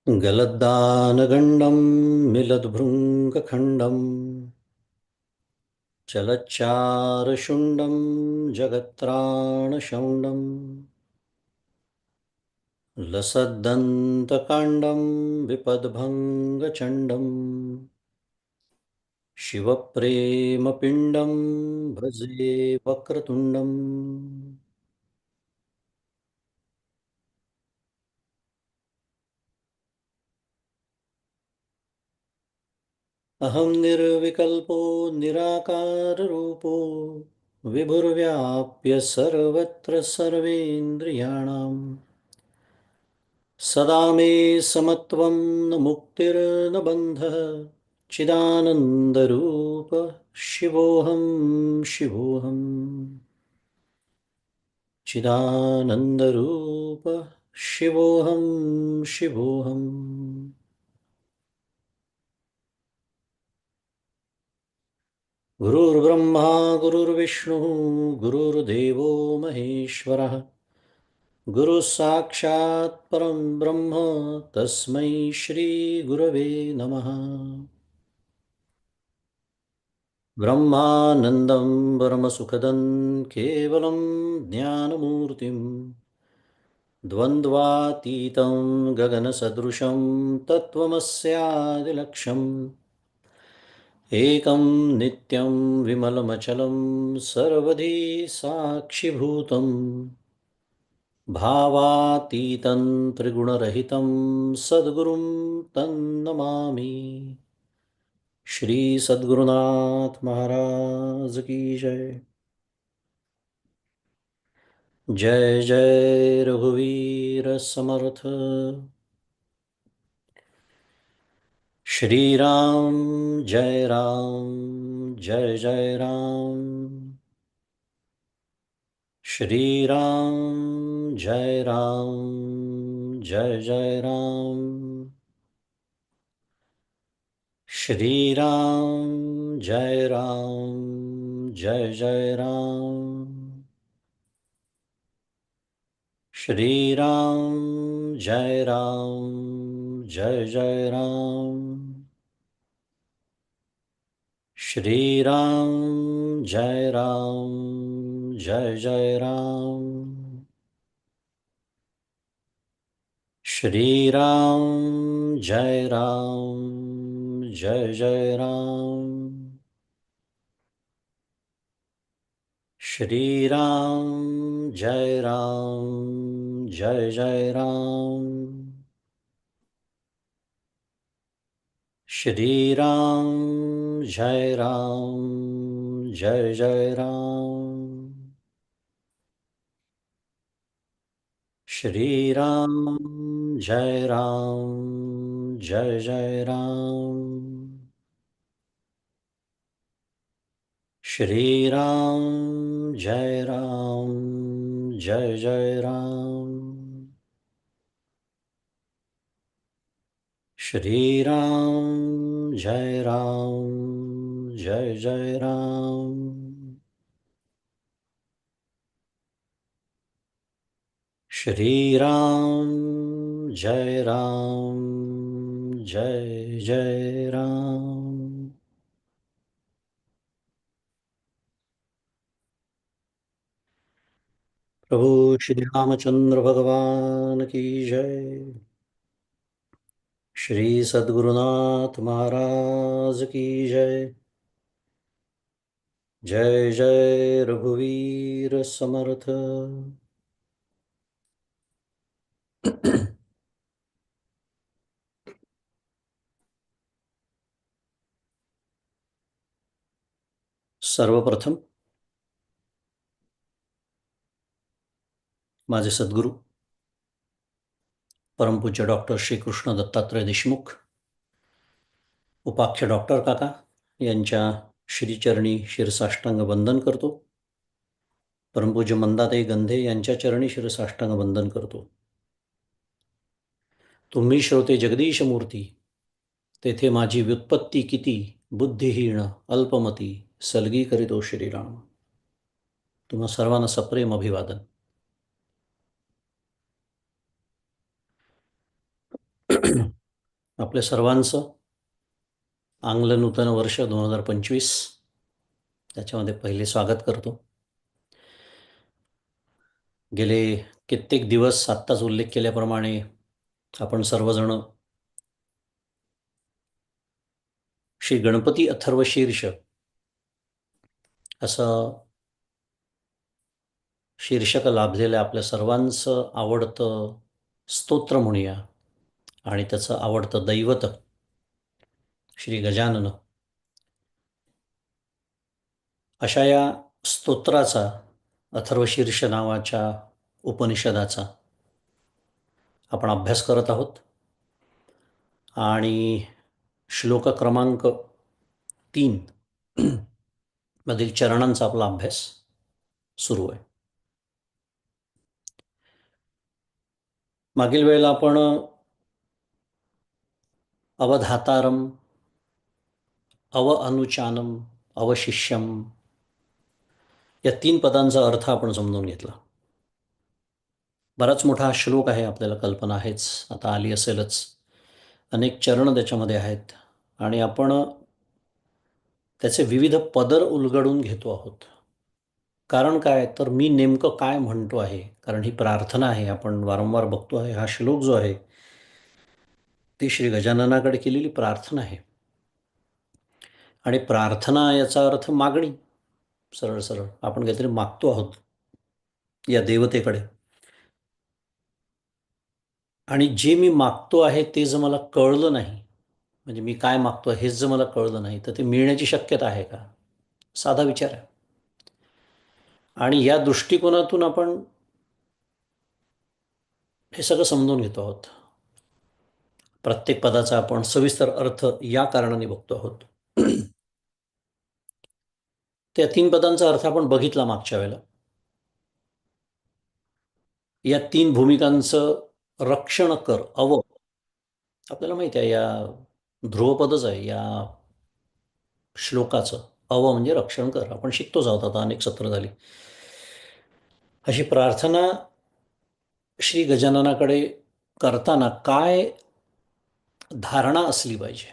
गलद्दानगण्डं मिलद्भृङ्गखण्डं चलच्चारुशुण्डं जगत्त्राणशौण्डं लसद्दन्तकाण्डं विपद्भङ्गचण्डं शिवप्रेमपिण्डं भजे वक्रतुण्डम्। अहं निर्विकल्पो निराकाररूपो विभुर्व्याप्य सर्वत्र सर्वेन्द्रियाणां सदा मे समत्वं न मुक्तिर्न बन्धः चिदानन्दरूप शिवोऽहं शिवोऽहं चिदानन्दरूप शिवोऽहं शिवोऽहम्। गुरुर्ब्रह्मा गुरुर्विष्णुः गुरुर्देवो महेश्वरः गुरुः साक्षात् परं ब्रह्म तस्मै श्रीगुरवे नमः। ब्रह्मानन्दं परमसुखदं केवलं ज्ञानमूर्तिं द्वन्द्वातीतं गगनसदृशं तत्त्वमस्यादिलक्ष्यम् एकं नित्यं विमलमचलं सर्वधी साक्षिभूतं भावातीतं त्रिगुणरहितं सद्गुरुं तन्नमामि। श्री सद्गुरुनाथ महाराज की जय। जय जय रघुवीर समर्थ। श्री राम जय राम जय जय राम। श्री राम जय राम जय जय राम। श्री राम जय राम जय जय राम। श्री राम जय राम जय जय राम। श्री राम जय राम जय जय राम। श्री राम जय राम जय जय राम। श्री राम जय राम जय जय राम। श्री राम जय राम जय जय राम। श्री राम जय राम जय जय राम। श्री राम जय राम जय जय राम। श्री राम जय राम जय जय राम। श्री राम जय राम जय जय राम। प्रभु श्री रामचंद्र भगवान की जय। श्री सद्गुरुनाथ महाराज की जय। जय जय रघुवीर समर्थ। सर्वप्रथम माझे सद्गुरू परमपूज्य डॉक्टर श्रीकृष्ण दत्तात्रय देशमुख उपाख्य डॉक्टर काका यांच्या श्रीचरणी शिरसाष्टांग वंदन करतो। परमपूज्य मंदाताई गंधे यांच्या चरणी शिरसाष्टांग वंदन करतो। तुम्ही श्रोते जगदीश मूर्ती, तेथे माझी व्युत्पत्ती किती, बुद्धिहीन अल्पमती सलगी करीतो श्रीराम। तुम्हा सर्वांना सप्रेम अभिवादन। आपल्या सर्वांचं आंग्ल नूतन वर्ष 2025 त्याच्यामध्ये पहिले स्वागत करतो. गेले कित्येक दिवस आत्ताच उल्लेख केल्याप्रमाणे आपण सर्वजण श्री गणपती अथर्व शीर्ष असं शीर्षक लाभलेलं आपल्या सर्वांचं आवडतं स्तोत्र म्हणूया आणि त्याचं आवडतं दैवत श्री गजानन अशा या स्तोत्राचा अथर्वशीर्ष नावाच्या उपनिषदाचा आपण अभ्यास करत आहोत आणि श्लोक क्रमांक 3 मधील चरणांचा आपला अभ्यास सुरू आहे. मागील वेळेला आपण अवधातारम, अव अनुचानम, अवशिष्यम या 3 पदांचा अर्थ आपण समजून घेतला. बराच मोठा श्लोक आहे, आपल्याला कल्पना आहेच, आता आली असेलच. अनेक चरण त्याच्यामध्ये आहेत आणि आपण त्याचे विविध पदर उलगडून घेतो आहोत. कारण काय, तर मी नेमकं काय म्हणतो आहे, कारण ही प्रार्थना आहे. आपण वारंवार बघतो आहे, हा श्लोक जो आहे ती श्री गजाननाकडे केलेली प्रार्थना आहे. आणि प्रार्थना याचा अर्थ मागणी. सरळ सरळ आपण काहीतरी मागतो आहोत या देवतेकडे. आणि जे मी मागतो आहे ते जर मला कळलं नाही, म्हणजे मी काय मागतो हेच जर मला कळलं नाही, तर ते मिळण्याची शक्यता आहे का? साधा विचार आहे. आणि या दृष्टिकोनातून आपण हे सगळं समजून घेतो आहोत. प्रत्येक पदाचा आपण सविस्तर अर्थ या कारणाने बघतो आहोत. त्या 3 पदांचा अर्थ आपण बघितला मागच्या वेळेला. या 3 भूमिकांचं रक्षण कर. आपल्याला माहिती आहे, या ध्रुवपदच आहे या श्लोकाचं. म्हणजे रक्षण कर. आपण शिकतोच आहोत, आता अनेक सत्र झाली. अशी प्रार्थना श्री गजाननाकडे करताना काय धारणा असली पाहिजे,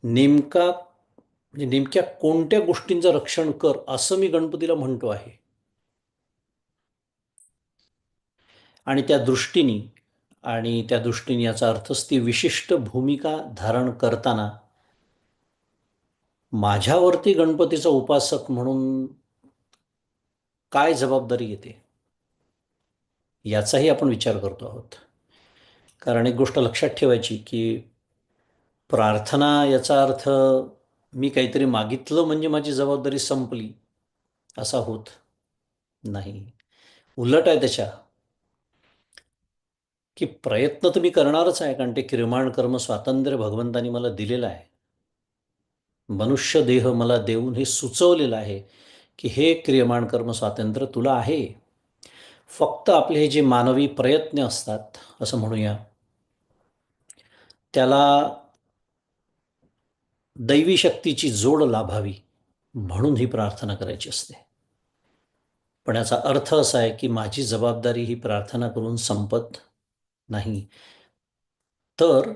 म्हणजे नेमक्या कोणत्या गोष्टींचं रक्षण कर असं मी गणपतीला म्हणतो आहे, आणि त्या दृष्टीने याचा अर्थच ती विशिष्ट भूमिका धारण करताना माझ्यावरती गणपतीचा उपासक म्हणून काय जबाबदारी येते याचाही आपण विचार करतो आहोत. कारण एक गोष्ट लक्षात ठेवायची की प्रार्थना याचा अर्थ मी काहीतरी मागितलं म्हणजे माझी जबाबदारी संपली असा होत नाही. उलट आहे त्याच्या, की प्रयत्न तर मी करणारच आहे, कारण ते क्रियमाण कर्म स्वातंत्र्य भगवंतानी मला दिलेलं आहे. मनुष्य देह मला देऊन हे सुचवलेलं आहे की हे क्रियमाण कर्म स्वातंत्र्य तुला आहे. फक्त आपले हे जे मानवी प्रयत्न असतात असं म्हणूया, त्याला दैवी शक्तीची जोड लाभावी म्हणून ही प्रार्थना करायची असते. पण याचा अर्थ असा आहे की माझी जबाबदारी ही प्रार्थना करून संपत नाही, तर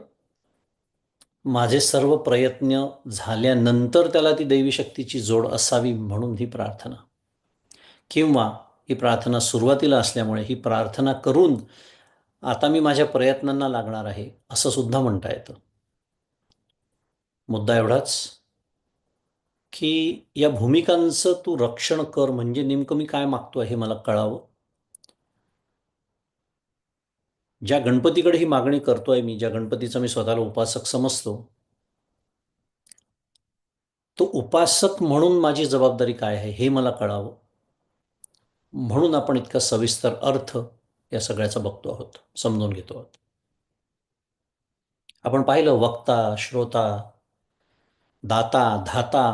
माझे सर्व प्रयत्न झाल्यानंतर त्याला ती दैवी शक्तीची जोड असावी म्हणून ही प्रार्थना. किंवा ही प्रार्थना सुरुवातीला असल्यामुळे ही प्रार्थना करून आता मी माझ्या प्रयत्नांना लागणार आहे असं सुद्धा म्हणता येतं. मुद्दा एवढाच की या भूमिकांचं तू रक्षण कर, म्हणजे नेमकं मी काय मागतोय हे मला कळावं. ज्या गणपतीकडे ही मागणी करतोय मी, ज्या गणपतीचा मी स्वतःला उपासक समजतो, तो उपासक म्हणून माझी जबाबदारी काय आहे हे मला कळावं. म्हणून आपण इतका सविस्तर अर्थ या सगळ्याचा बघतो आहोत, समजून घेतो आहोत. आपण पाहिलं वक्ता, श्रोता, दाता, धाता,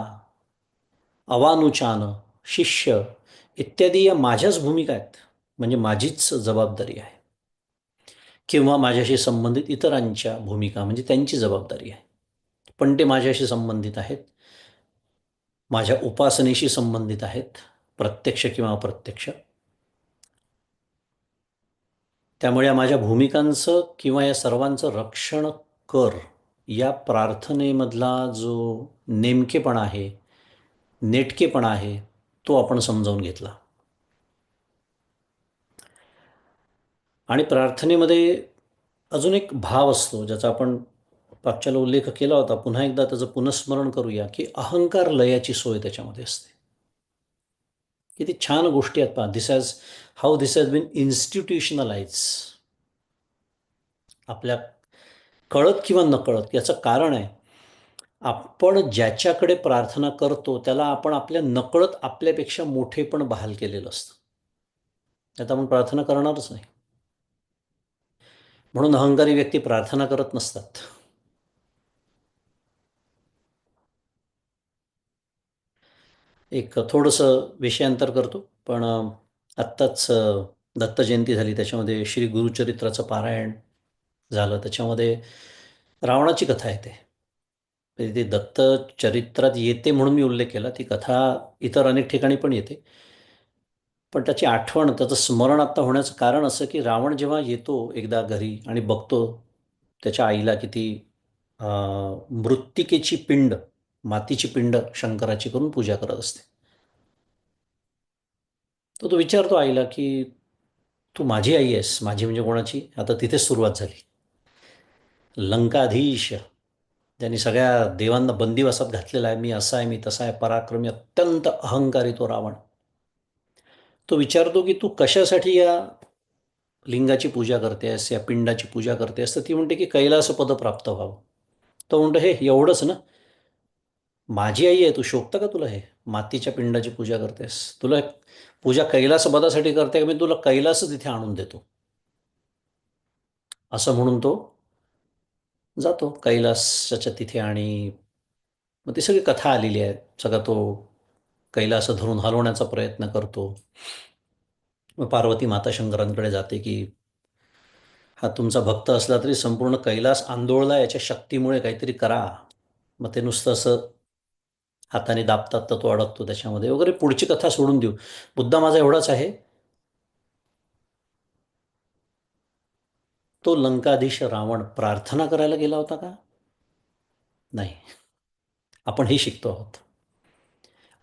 अवानुचान, शिष्य इत्यादी या माझ्याच भूमिका आहेत, म्हणजे माझीच जबाबदारी आहे. किंवा माझ्याशी संबंधित इतरांच्या भूमिका म्हणजे त्यांची जबाबदारी आहे, पण ते माझ्याशी संबंधित आहेत, माझ्या उपासनेशी संबंधित आहेत, प्रत्यक्ष किंवा अप्रत्यक्ष. त्यामुळे या माझ्या भूमिकांचं किंवा या सर्वांचं रक्षण कर, या प्रार्थनेमधला जो नेमकेपणा आहे, नेटकेपणा आहे, तो आपण समजावून घेतला. आणि प्रार्थनेमध्ये अजून एक भाव असतो ज्याचा आपण पाठच्याला उल्लेख केला होता. पुन्हा एकदा त्याचं पुनस्मरण करूया, की अहंकार लयाची सोय त्याच्यामध्ये असते. किती छान गोष्टी आहेत पहा. How this has been institutionalize. आपल्या कळत किंवा नकळत याचं कारण आहे, आपण ज्याच्याकडे प्रार्थना करतो त्याला आपण आपल्या नकळत आपल्यापेक्षा मोठेपण बहाल केलेलं असतं. त्यात आपण प्रार्थना करणारच नाही. म्हणून अहंकारी व्यक्ती प्रार्थना करत नसतात. एक थोडंसं विषयांतर करतो, पण आत्ताच दत्त जयंती झाली, त्याच्यामध्ये श्री गुरुचरित्राचं पारायण झालं. त्याच्यामध्ये रावणाची कथा येते. म्हणजे ती दत्त चरित्रात येते म्हणून मी उल्लेख केला. ती कथा इतर अनेक ठिकाणी पण येते. पण त्याची आठवण, त्याचं स्मरण आत्ता होण्याचं कारण असं, की रावण जेव्हा येतो एकदा घरी आणि बघतो त्याच्या आईला, की ती मृत्तिकेची पिंड, मातीची पिंड शंकराची करून पूजा करत असते. तो विचारतो आईला, की तू माझी आई आहेस. माझी म्हणजे कोणाची? आता तिथेच सुरुवात झाली. लंकाधीश, ज्यांनी सगळ्या देवांना बंदिवासात घातलेला आहे, मी असा आहे, मी तसा आहे, पराक्रमी, अत्यंत अहंकारी तो रावण. तो विचारतो, की तू कशासाठी या लिंगाची पूजा करतेस, या पिंडाची पूजा करतेस? तर ती म्हणते, की कैलासपद प्राप्त व्हावं. तो म्हणतो, हे एवढंच ना? माझी आई आहे, तू शोभतं का तुला हे? मातीच्या पिंडाची पूजा करतेस? तुला पूजा कैलासपदासाठी करते का? मी तुला कैलासच इथे आणून देतो. असं म्हणून तो जातो कैलासाच्या तिथे. आणि मग ती सगळी कथा आलेली आहे. सगळा तो कैलास धरून हलवण्याचा प्रयत्न करतो. मग पार्वती माता शंकरांकडे जाते, की हा तुमचा भक्त असला तरी संपूर्ण कैलास आंदोळला, याच्या शक्तीमुळे काहीतरी करा. मग ते नुसतं असं हाताने दाबतात तर तो अडकतो त्याच्यामध्ये वगैरे. पुढची कथा सोडून देऊ. मुद्दा माझा एवढाच आहे, तो लंकाधीश रावण प्रार्थना करायला गेला होता का? नाही. आपण हे शिकतो आहोत.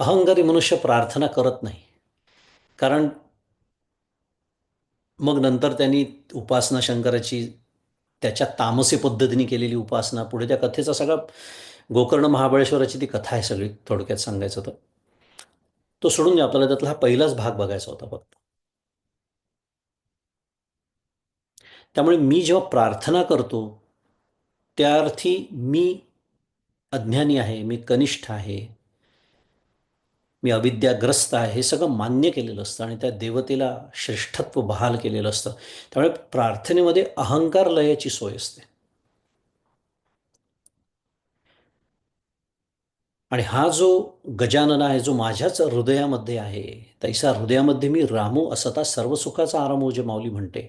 अहंकारी मनुष्य प्रार्थना करत नाही. कारण मग नंतर त्यांनी उपासना शंकराची, त्याच्या तामसी पद्धतीने केलेली उपासना, पुढे त्या कथेचा सगळा, गोकर्ण महाबळेश्वराची ती कथा आहे सगळी, थोडक्यात सांगायचं तर. तो सोडून द्या, आपल्याला त्यातला हा पहिलाच भाग बघायचा होता फक्त. त्यामुळे मी जेव्हा प्रार्थना करतो त्या अर्थी मी अज्ञानी आहे, मी कनिष्ठ आहे, मी अविद्याग्रस्त आहे, हे सगळं मान्य केलेलं असतं आणि त्या देवतेला श्रेष्ठत्व बहाल केलेलं असतं. त्यामुळे प्रार्थनेमध्ये अहंकार लयाची सोय असते. आणि हा जो गजानन आहे, जो माझ्याच हृदयामध्ये आहे, तैसा हृदयामध्ये मी रामू असता सर्व सुखाचा आरामो, जे माऊली म्हणते,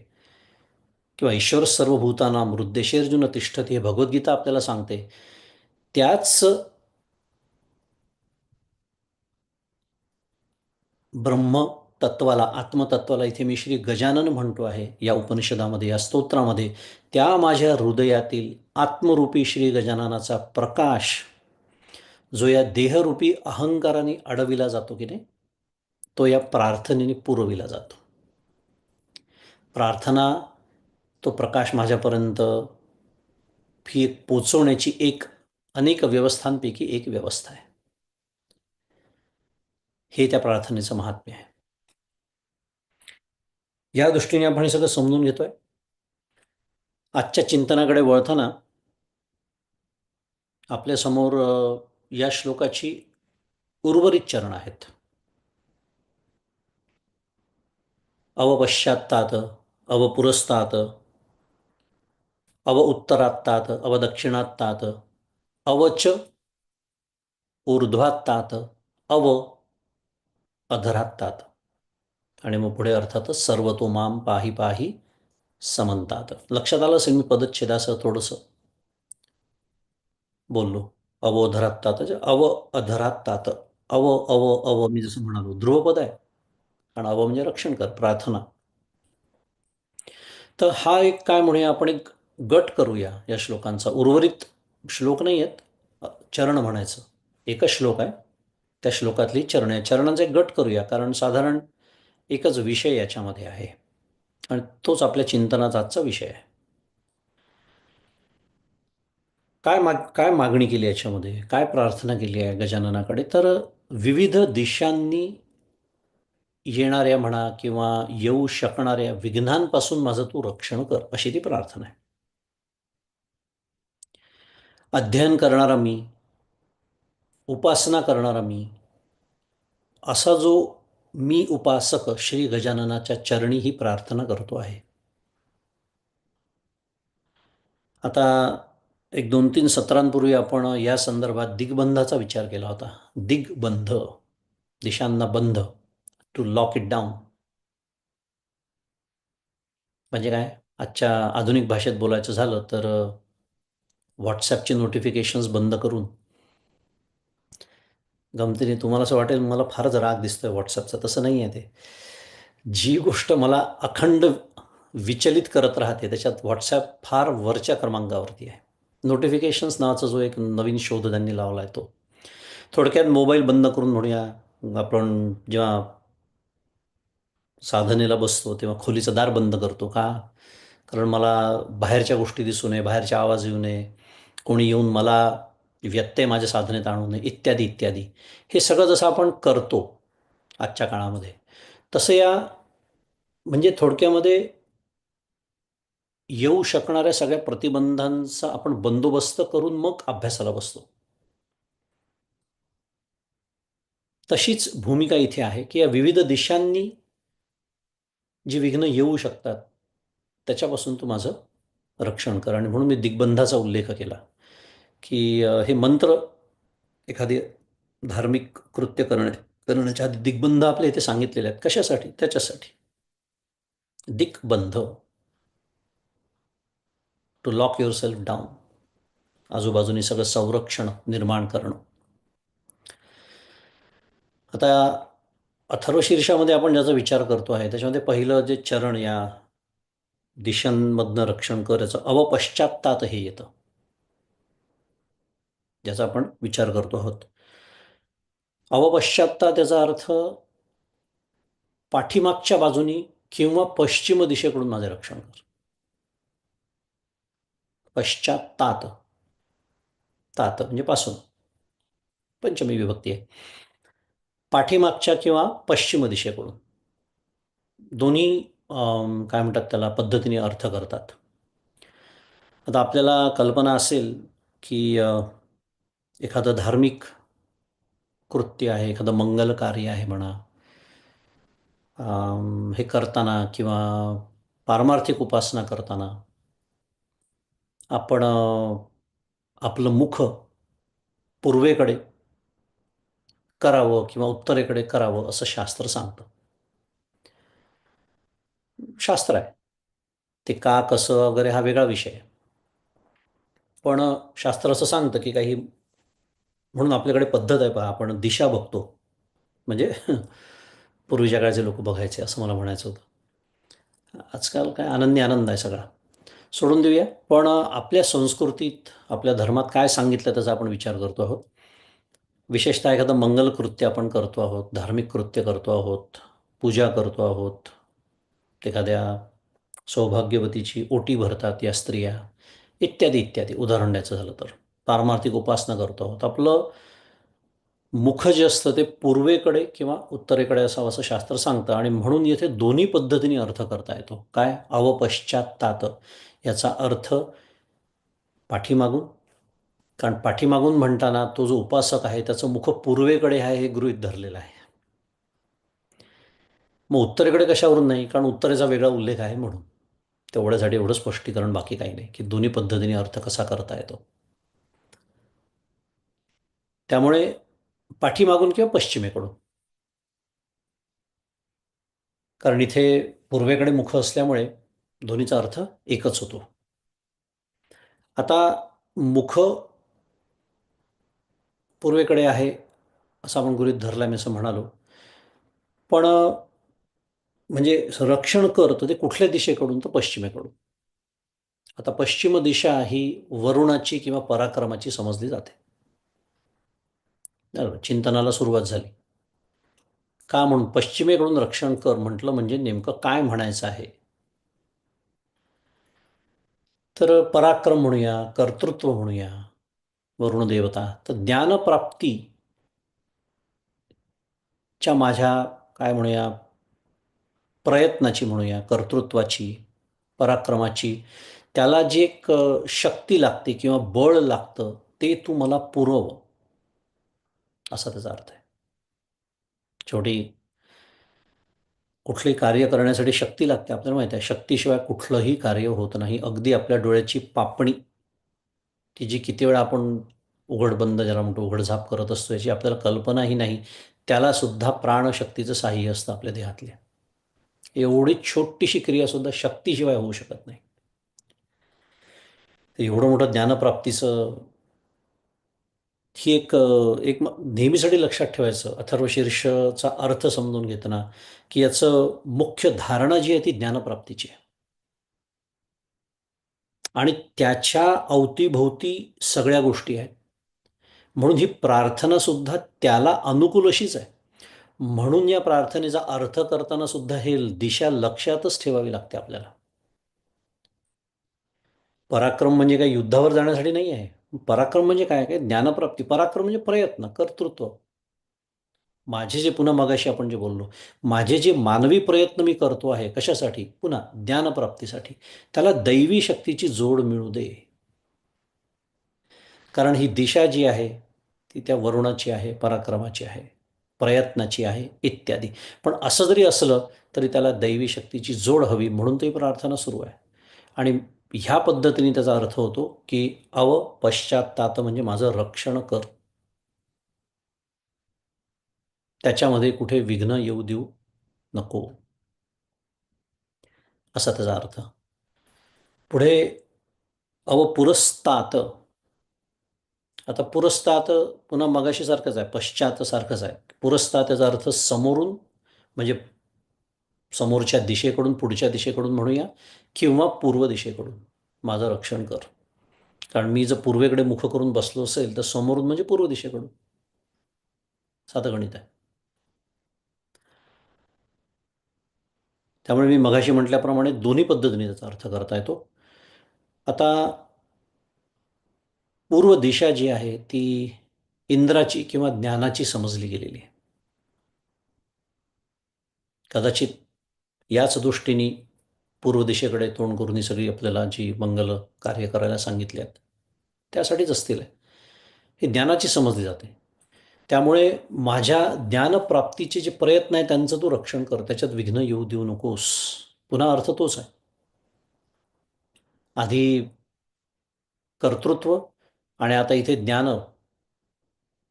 किंवा ईश्वर सर्वभूतानां हृद्देशेर्जुन तिष्ठती, हे भगवद्गीता आपल्याला सांगते. त्याच ब्रह्मतत्वाला, आत्मतत्वाला इथे मी श्री गजानन म्हणतो आहे या उपनिषदामध्ये, या स्तोत्रामध्ये. त्या माझ्या हृदयातील आत्मरूपी श्री गजाननाचा प्रकाश, जो या देहरूपी अहंकाराने अडविला जातो की नाही, तो या प्रार्थनेने पुरविला जातो. प्रार्थना, तो प्रकाश माझ्यापर्यंत ही पोचवण्याची एक, अनेक व्यवस्थांपैकी एक व्यवस्था आहे. हे त्या प्रार्थनेचं महात्म्य आहे. या दृष्टीने आपण हे सगळं समजून घेतोय. आजच्या चिंतनाकडे वळताना आपल्यासमोर या श्लोकाची उर्वरित चरण आहेत. अवपश्चात्तात, अवपुरस्तात, अव उत्तरात्तात, अवदक्षिणात्तात, अवच ऊर्ध्वात्तात, अव अधरात्तात. आणि मग पुढे अर्थातच सर्व तो माम पाही पाही समंतात. लक्षात आलं असेल, मी पदच्छेदासह थोडंसं बोललो. अवोधरात्तात, अव अधरात्तात, अव अव अव, मी जसं म्हणालो ध्रुवपद आहे. आणि अव म्हणजे रक्षण कर, प्रार्थना. तर हा एक काय म्हणूया आपण एक गट करूया या श्लोकांचा. उर्वरित श्लोक नाही आहेत, चरण म्हणायचं. एकच श्लोक आहे, त्या श्लोकातली चरण आहे. चरणांचा एक गट करूया, कारण साधारण एकच विषय याच्यामध्ये आहे आणि तोच आपल्या चिंतनाचा आजचा विषय आहे. काय मागणी केली याच्यामध्ये, काय प्रार्थना केली आहे गजाननाकडे, तर विविध दिशांनी येणाऱ्या म्हणा किंवा येऊ शकणाऱ्या विघ्नांपासून माझं तू रक्षण कर, अशी ती प्रार्थना आहे. अध्ययन करणारा मी, उपासना करणारा मी, असा जो मी उपासक श्री गजाननाच्या चरणी ही प्रार्थना करतो आहे. आता एक 2-3 सत्रांपूर्वी आपण या संदर्भात दिग्बंधाचा विचार केला होता. दिग्बंध, दिशांना बंध, टू लॉक इट डाऊन. म्हणजे काय? आजच्या आधुनिक भाषेत बोलायचं झालं तर व्हॉट्सॲपचे नोटिफिकेशन्स बंद करून, गमतीने तुम्हाला असं वाटेल मला फारच राग दिसतोय व्हॉट्सॲपचा, तसं नाही आहे ते. जी गोष्ट मला अखंड विचलित करत राहते त्याच्यात व्हॉट्सॲप फार वरच्या क्रमांकावरती आहे. नोटिफिकेशन्स नावाचा जो एक नवीन शोध त्यांनी लावला आहे तो. थोडक्यात मोबाईल बंद करून म्हणूया, आपण जेव्हा साधनेला बसतो तेव्हा खोलीचं दार बंद करतो का? कारण मला बाहेरच्या गोष्टी दिसू नये, बाहेरचे आवाज येऊ नये, कोणी येऊन मला व्यत्यय माझ्या साधनेत आणू नये, इत्यादी इत्यादी. हे सगळं जसं आपण करतो आजच्या काळामध्ये, तसं या म्हणजे थोडक्यामध्ये येऊ शकणाऱ्या सगळ्या प्रतिबंधांचा आपण बंदोबस्त करून मग अभ्यासाला बसतो. तशीच भूमिका इथे आहे की या विविध दिशांनी जी विघ्न येऊ शकतात त्याच्यापासून तू माझं रक्षण कर. आणि म्हणून मी दिग्बंधाचा उल्लेख केला की हे मंत्र एखादी धार्मिक कृत्य करण्याच्या आधी दिग्बंध आपल्या इथे सांगितलेले आहेत. कशासाठी? त्याच्यासाठी. दिग्बंध, to lock yourself down, आजूबाजूनी सगळं संरक्षण निर्माण करणं. आता अथर्वशीर्षामध्ये आपण ज्याचा विचार करतो आहे त्याच्यामध्ये पहिलं जे चरण या दिशांमधनं रक्षण कर याचं अवपश्चात्तात हे येतं, ज्याचा आपण विचार करतो आहोत. अवपश्चात्तात याचा अर्थ पाठीमागच्या बाजूनी किंवा पश्चिम दिशेकडून माझे रक्षण कर. पश्चात्तात, तात म्हणजे पासून, पंचमी विभक्ती आहे. पाठीमागच्या किंवा पश्चिम दिशेकडून, दोन्ही काय म्हणतात त्याला पद्धतीने अर्थ करतात. आता आपल्याला कल्पना असेल की एखादं धार्मिक कृत्य आहे, एखादं मंगल कार्य आहे म्हणा, हे करताना किंवा पारमार्थिक उपासना करताना आपण आपलं मुख पूर्वेकडे करावं किंवा उत्तरेकडे करावं असं शास्त्र सांगतं. शास्त्र आहे ते, का कसं वगैरे हा वेगळा विषय आहे. पण शास्त्र असं सांगतं की काही, म्हणून आपल्याकडे पद्धत आहे पहा, आपण दिशा बघतो. म्हणजे पूर्वीच्या काळचे लोक बघायचे असं मला म्हणायचं होतं. आजकाल काय आनंदी आनंद आहे सगळा, सोडून देऊया. पण आपल्या संस्कृतीत आपल्या धर्मात काय सांगितलं त्याचा आपण विचार करतो आहोत. विशेषतः एखादं मंगल कृत्य आपण करतो आहोत, धार्मिक कृत्य करतो आहोत, पूजा करतो आहोत, एखाद्या सौभाग्यवतीची ओटी भरतात या स्त्रिया, इत्यादी इत्यादी. उदाहरण द्यायचं झालं तर पारमार्थिक उपासना करतो आहोत. आपलं मुख जे असतं ते पूर्वेकडे किंवा उत्तरेकडे असावं असं शास्त्र सांगतं. आणि म्हणून येथे दोन्ही पद्धतीने अर्थ करता येतो. काय? अवपश्चात्तात याचा अर्थ पाठीमागून, कारण पाठीमागून म्हणताना तो जो उपासक आहे त्याचं मुख पूर्वेकडे आहे हे गृहीत धरलेलं आहे. मग उत्तरेकडे कशावरून नाही? कारण उत्तरेचा वेगळा उल्लेख आहे म्हणून. तेवढ्यासाठी एवढं स्पष्टीकरण, बाकी काही नाही, की दोन्ही पद्धतीने अर्थ कसा करता येतो. त्यामुळे पाठीमागून किंवा पश्चिमेकडून, कारण इथे पूर्वेकडे मुख असल्यामुळे दोन्हीचा अर्थ एकच होतो. आता मुख पूर्वेकडे आहे असं आपण गृहीत धरलं, मी असं म्हणालो. पण म्हणजे रक्षण कर तर ते कुठल्या दिशेकडून? तर पश्चिमेकडून. आता पश्चिम दिशा ही वरुणाची किंवा पराक्रमाची समजली जाते. बरोबर. चिंतनाला सुरुवात झाली. का म्हणून पश्चिमेकडून रक्षण कर म्हटलं म्हणजे नेमकं काय म्हणायचं आहे? तर पराक्रम म्हणूया, कर्तृत्व म्हणूया, वरुण देवता. तर ज्ञानप्राप्तीच्या माझ्या काय म्हणूया, प्रयत्नाची म्हणूया, कर्तृत्वाची, पराक्रमाची, त्याला जी एक शक्ती लागते किंवा बळ लागतं, ते तू मला पुरव, असा त्याचा अर्थ आहे. शेवटी कुठलंही कार्य करण्यासाठी शक्ती लागते, आपल्याला माहिती आहे. शक्तीशिवाय कुठलंही कार्य होत नाही. अगदी आपल्या डोळ्याची पापणी, की जी किती वेळा आपण उघड-बंद, ज्याला म्हणतो उघड-झाप करत असतो, याची आपल्याला कल्पनाही नाही. त्यालासुद्धा प्राणशक्तीचं साहाय्य असतं आपल्या देहातल्या. एवढी छोटीशी क्रियासुद्धा शक्तीशिवाय होऊ शकत नाही. तर एवढं मोठं ज्ञानप्राप्तीचं ही एक नेहमीसाठी लक्षात ठेवायचं, अथर्वशीर्षचा अर्थ समजून घेताना, की याचं मुख्य धारणा जी आहे ती ज्ञानप्राप्तीची आहे. आणि त्याच्या अवतीभोवती सगळ्या गोष्टी आहेत. म्हणून ही प्रार्थनासुद्धा त्याला अनुकूल अशीच आहे. म्हणून या प्रार्थनेचा अर्थ करताना सुद्धा हे दिशा लक्षातच ठेवावी लागते आपल्याला. पराक्रम म्हणजे काय युद्धावर जाण्यासाठी नाही आहे. पराक्रम म्हणजे काय? काय ज्ञानप्राप्ती. पराक्रम म्हणजे प्रयत्न, कर्तृत्व. माझे जे, पुन्हा मगाशी आपण जे बोललो, माझे जे मानवी प्रयत्न मी करतो आहे, कशासाठी? पुन्हा ज्ञानप्राप्तीसाठी. त्याला दैवी शक्तीची जोड मिळू दे. कारण ही दिशा जी आहे ती त्या वरुणाची आहे, पराक्रमाची आहे, प्रयत्नाची आहे, इत्यादी. पण असं जरी असलं तरी त्याला दैवी शक्तीची जोड हवी, म्हणून ती प्रार्थना सुरू आहे. आणि ह्या पद्धतीने त्याचा अर्थ होतो की पश्चात्तात म्हणजे माझं रक्षण कर. त्याच्यामध्ये कुठे विघ्न येऊ देऊ नको, असा त्याचा अर्थ. पुढे पुरस्तात. आता पुरस्तात पुन्हा मगाशी सारखंच आहे, पश्चात सारखंच आहे. पुरस्तात याचा अर्थ समोरून, म्हणजे समोरच्या दिशेकडून, पुढच्या दिशेकडून म्हणूया, किंवा पूर्व दिशेकडून माझं रक्षण कर. कारण मी जर पूर्वेकडे मुख करून बसलो असेल तर समोरून म्हणजे पूर्व दिशेकडून. साधं गणित आहे. त्यामुळे मी मगाशी म्हटल्याप्रमाणे दोन्ही पद्धतीने त्याचा अर्थ करता येतो. आता पूर्व दिशा जी आहे ती इंद्राची किंवा ज्ञानाची समजली गेलेली आहे. कदाचित याच दृष्टीने पूर्व दिशेकडे तोंड करून ही सगळी आपल्याला जी मंगल कार्य करायला सांगितली आहेत त्यासाठीच असतील. हे ज्ञानाची समजली जाते. त्यामुळे माझ्या ज्ञानप्राप्तीचे जे प्रयत्न आहेत त्यांचं तू रक्षण कर, त्याच्यात विघ्न येऊ देऊ नकोस. पुन्हा अर्थ तोच आहे. आधी कर्तृत्व, आणि आता इथे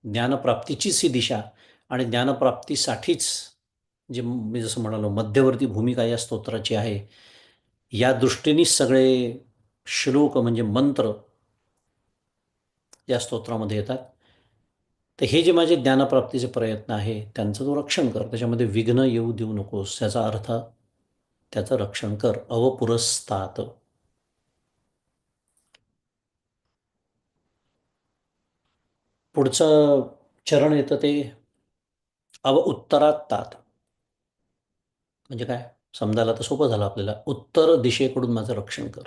ज्ञानप्राप्तीचीच ही दिशा. आणि ज्ञानप्राप्तीसाठीच जे मी जसं म्हणालो मध्यवर्ती भूमिका या स्तोत्राची आहे. या दृष्टीनेच सगळे श्लोक म्हणजे मंत्र या स्तोत्रामध्ये येतात. तर हे जे माझे ज्ञानप्राप्तीचे प्रयत्न आहे त्यांचं तू रक्षण कर, त्याच्यामध्ये विघ्न येऊ देऊ नकोस, याचा अर्थ त्याचं रक्षण कर. पुरस्तात. पुढचं चरण येतं ते उत्तरातात. म्हणजे काय? समजायला तर सोपं झालं आपल्याला. उत्तर दिशेकडून माझं रक्षण कर.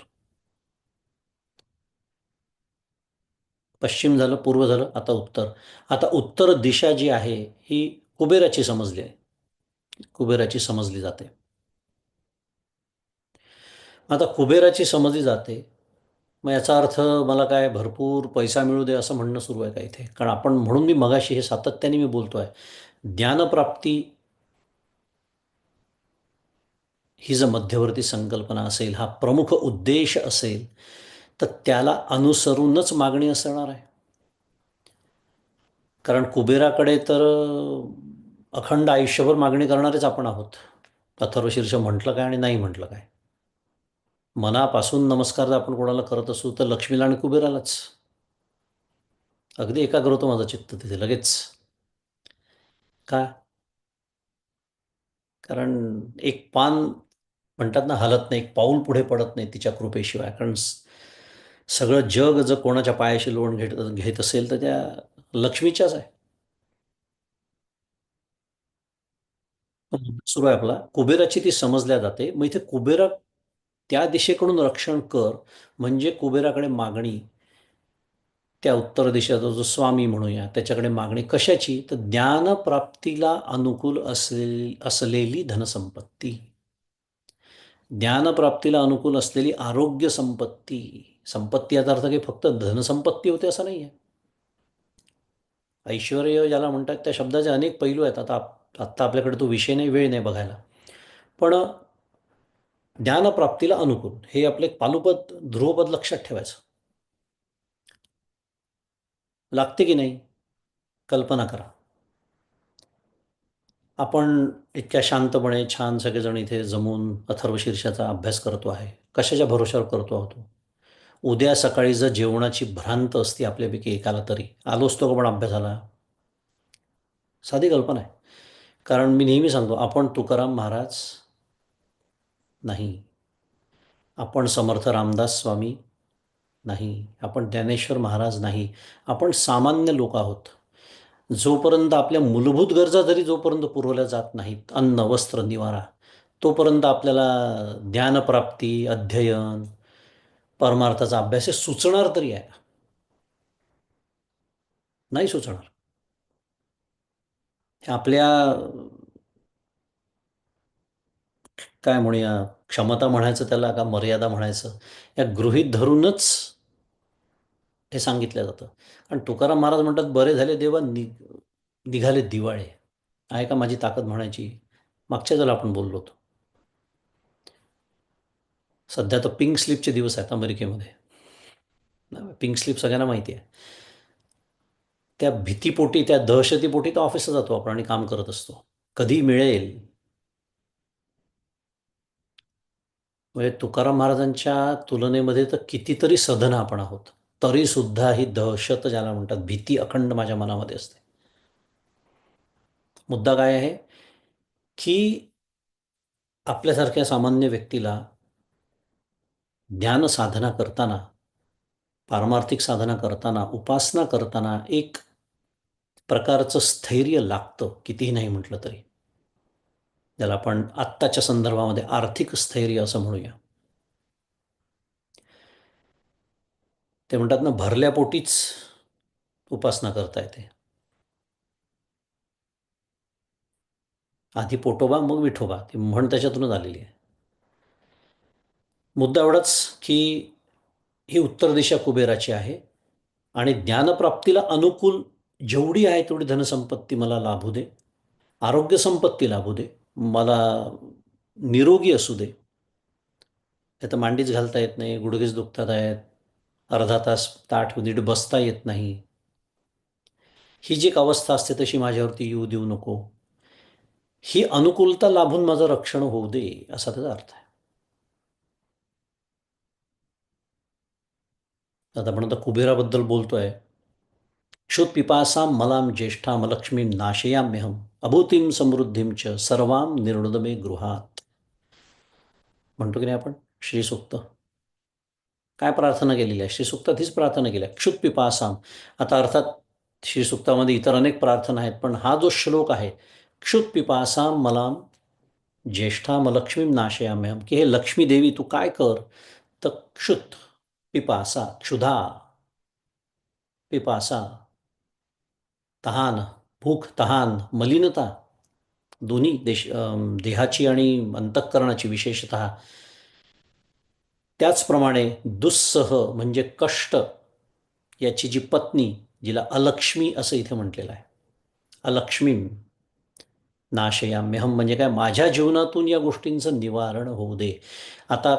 पश्चिम झालं, पूर्व झालं, आता उत्तर. आता उत्तर दिशा जी आहे ही कुबेराची समजली आहे, कुबेराची समजली जाते. आता कुबेराची समजली जाते, मग याचा अर्थ मला काय भरपूर पैसा मिळू दे असं म्हणणं सुरू आहे का इथे? कारण आपण, म्हणून मी मगाशी हे सातत्याने मी बोलतोय, ज्ञानप्राप्ती ही जर मध्यवर्ती संकल्पना असेल, हा प्रमुख उद्देश असेल, तर त्याला अनुसरूनच मागणी असणार आहे. कारण कुबेराकडे तर अखंड आयुष्यभर मागणी करणारेच आपण आहोत. अथर्वशीर्ष म्हटलं काय आणि नाही म्हटलं काय. मनापासून नमस्कार जर आपण कोणाला करत असू तर लक्ष्मीला आणि कुबेरालाच. अगदी एकाग्र होतं माझं चित्त तिथे लगेच. का? कारण एक पान म्हणतात ना हलत नाही, एक पाऊल पुढे पडत नाही तिच्या कृपेशिवाय. कारण सगळं जग जर कोणाच्या पायाशी लोण घेत घेत असेल तर त्या लक्ष्मीच्याच आहे. सुरू आहे आपला कुबेराची ती समजल्या जाते. मग इथे कुबेरा त्या दिशेकडून रक्षण कर म्हणजे कुबेराकडे मागणी, त्या उत्तर दिशेचा जो स्वामी म्हणूया त्याच्याकडे मागणी कशाची, तर ज्ञानप्राप्तीला अनुकूल असलेली धनसंपत्ती, ज्ञानप्राप्तीला अनुकूल असलेली आरोग्य संपत्ती. संपत्ती याचा अर्थ काही फक्त धनसंपत्ती होते असं नाही आहे. ऐश्वर्य ज्याला म्हणतात त्या शब्दाचे अनेक पैलू आहेत. आत्ता आपल्याकडे तो विषय नाही, वेळ नाही बघायला. पण ज्ञानप्राप्तीला अनुकूल हे आपले पालुपद ध्रुवपद लक्षात ठेवायचं. लागते की नाही? कल्पना करा. आपण इतक्या शांतपणे छान सगळेजण इथे जमून अथर्वशीर्षाचा अभ्यास करतो आहे. कशाच्या भरोश्यावर करतो आहोत? उद्या सकाळी जर जेवणाची भ्रांत असती आपल्यापैकी एकाला तरी, आलो असतो का पण अभ्यासाला? साधी कल्पना आहे. कारण मी नेहमी सांगतो, आपण तुकाराम महाराज नाही, आपण समर्थ रामदास स्वामी नाही, आपण ज्ञानेश्वर महाराज नाही, आपण सामान्य लोक आहोत. जोपर्यंत आपल्या मूलभूत गरजा जरी जोपर्यंत पुरवल्या जात नाहीत, अन्न वस्त्र निवारा, तोपर्यंत आपल्याला ज्ञानप्राप्ती, अध्ययन, परमार्थाचा अभ्यास हे सुचणार तरी आहे? नाही सुचणार. हे आपल्या काय म्हणूया, क्षमता म्हणायचं त्याला का मर्यादा म्हणायचं, या गृहीत धरूनच हे सांगितलं जातं. आणि तुकाराम महाराज म्हणतात, बरे झाले देवा निघाले दिवाळे. आहे का माझी ताकद म्हणायची? मागच्या वेळेला आपण बोललो होतो. सध्या तर पिंक स्लिपचे दिवस आहेत अमेरिकेमध्ये. पिंक स्लिप सगळ्यांना माहिती आहे. त्या भीतीपोटी, त्या दहशतीपोटी तर ऑफिसला जातो आपण आणि काम करत असतो. कधी मिळेल? म्हणजे तुकाराम महाराजांच्या तुलनेमध्ये तर कितीतरी सधन आपण आहोत. तरी सुद्धा ही दहशत ज्याला म्हणतात, भीती अखंड माझ्या मनामध्ये असते. मुद्दा काय आहे की आपल्यासारख्या सामान्य व्यक्तीला ज्ञान साधना करताना, पारमार्थिक साधना करताना, उपासना करताना एक प्रकारचं स्थैर्य लागतं, कितीही नाही म्हटलं तरी. ज्याला आपण आत्ताच्या संदर्भामध्ये आर्थिक स्थैर्य असं म्हणूया. ते म्हणतात ना, भरल्या पोटीच उपासना करता येते. आधी पोटोबा मग विठोबा, ती म्हण त्याच्यातूनच आलेली आहे. मुद्दा एवढाच की ही उत्तर दिशा कुबेराची आहे आणि ज्ञानप्राप्तीला अनुकूल जेवढी आहे तेवढी धनसंपत्ती मला लाभू दे, आरोग्य संपत्ती लाभू दे, मला निरोगी असू दे. तर मांडीच घालता येत नाही, गुडघेच दुखतात आहेत, अर्धा तास ताठ नीट बसता येत नाही, ही जी एक अवस्था असते तशी माझ्यावरती येऊ देऊ नको. ही अनुकूलता लाभून माझं रक्षण होऊ दे, असा त्याचा अर्थ आहे. आता आपण आता कुबेराबद्दल बोलतोय. क्षुत पिपासां मलां ज्येष्ठां लक्ष्मीं नाशयाम्यहम् अभूतीं समृद्धीं च सर्वां निर्णुदमे गृहात. म्हणतो की नाही आपण श्रीसूक्त? काय प्रार्थना केलेली आहे? श्रीसूक्तात हीच प्रार्थना केली आहे, क्षुत पिपासां. आता अर्थात श्रीसूक्तामध्ये इतर अनेक प्रार्थना आहेत, पण हा जो श्लोक आहे, क्षुत पिपासां मलां ज्येष्ठां लक्ष्मीं नाशयाम्यहम्, की हे लक्ष्मी देवी तू काय कर, तर क्षुत पिपासा, क्षुधा, पिपासा तहान, भूक, तहान, मलिनता, दोन्ही देहाची आणि अंतःकरणाची विशेषतः. त्याचप्रमाणे दुस्सह म्हणजे कष्ट, याची जी पत्नी, जिला अलक्ष्मी असं इथे म्हटलेलं आहे, अलक्ष्मी नाशयाम्यहम म्हणजे काय, माझ्या जीवनातून या गोष्टींचं निवारण होऊ दे. आता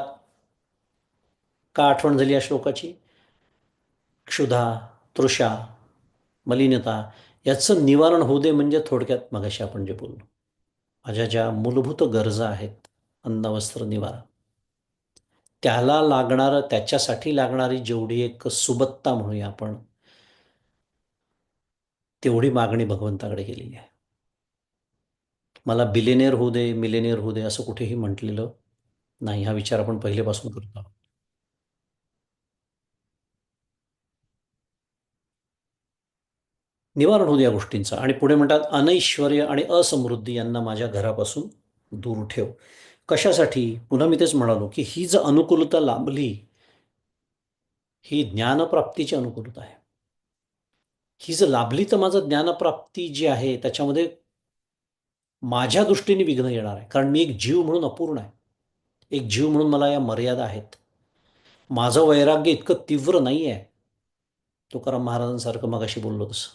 का आठवण झाली या श्लोकाची? क्षुधा, तृषा, मलिनता याचं निवारण होऊ दे म्हणजे थोडक्यात मगाशी आपण जे बोललो, माझ्या ज्या मूलभूत गरजा आहेत, अन्न वस्त्र निवारा, त्याला लागणारं, त्याच्यासाठी लागणारी जेवढी एक सुबत्ता म्हणूया आपण, तेवढी मागणी भगवंताकडे केलेली आहे. मला बिलियनियर होऊ दे, मिलेनियर होऊ दे असं कुठेही म्हटलेलं नाही. हा विचार आपण पहिलेपासून करतो आहोत. निवारण होऊ दे या गोष्टींचं आणि पुढे म्हणतात अनैश्वर्य आणि असमृद्धी यांना माझ्या घरापासून दूर ठेव. कशासाठी? पुन्हा मी तेच म्हणालो, की ही जर अनुकूलता लाभली, ही ज्ञानप्राप्तीची अनुकूलता आहे. ही जर लाभली तर माझं ज्ञानप्राप्ती जी आहे त्याच्यामध्ये माझ्या दृष्टीने विघ्न येणार आहे. कारण मी एक जीव म्हणून अपूर्ण आहे. एक जीव म्हणून मला या मर्यादा आहेत. माझं वैराग्य इतकं तीव्र नाही आहे. तुकाराम महाराजांसारखं मगाशी बोललो तसं,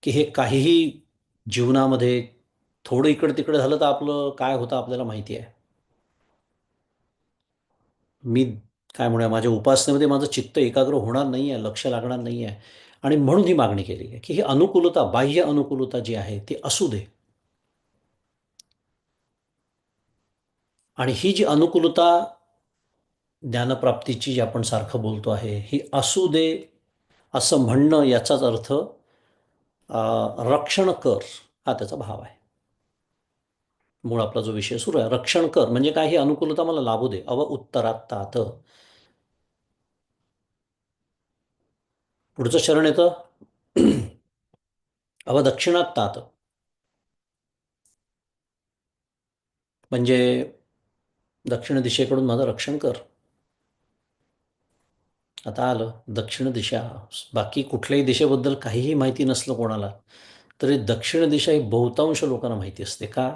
की हे काहीही जीवनामध्ये थोडं इकडं-तिकडं झालं तर आपलं काय होतं आपल्याला माहिती आहे. मी काय म्हणूया माझ्या उपासनेमध्ये माझं चित्त एकाग्र होणार नाही आहे, लक्ष लागणार नाही आहे आणि म्हणून ही मागणी केली आहे, की ही अनुकूलता, बाह्य अनुकूलता जी आहे ती असू दे आणि ही जी अनुकूलता ज्ञानप्राप्तीची जी आपण सारखं बोलतो आहे, ही असू दे असं म्हणणं याचाच अर्थ रक्षण कर हा त्याचा भाव आहे. मूळ आपला जो विषय सुरू आहे, रक्षण कर म्हणजे काय ही अनुकूलता मला लाभू दे. अव उत्तरात तात. पुढचं शरण येतं अव दक्षिणात तात. म्हणजे दक्षिण दिशेकडून माझं रक्षण कर. आता आलं दक्षिण दिशा. बाकी कुठल्याही दिशेबद्दल काहीही माहिती नसलं कोणाला तरी दक्षिण दिशा ही बहुतांश लोकांना माहिती असते. का?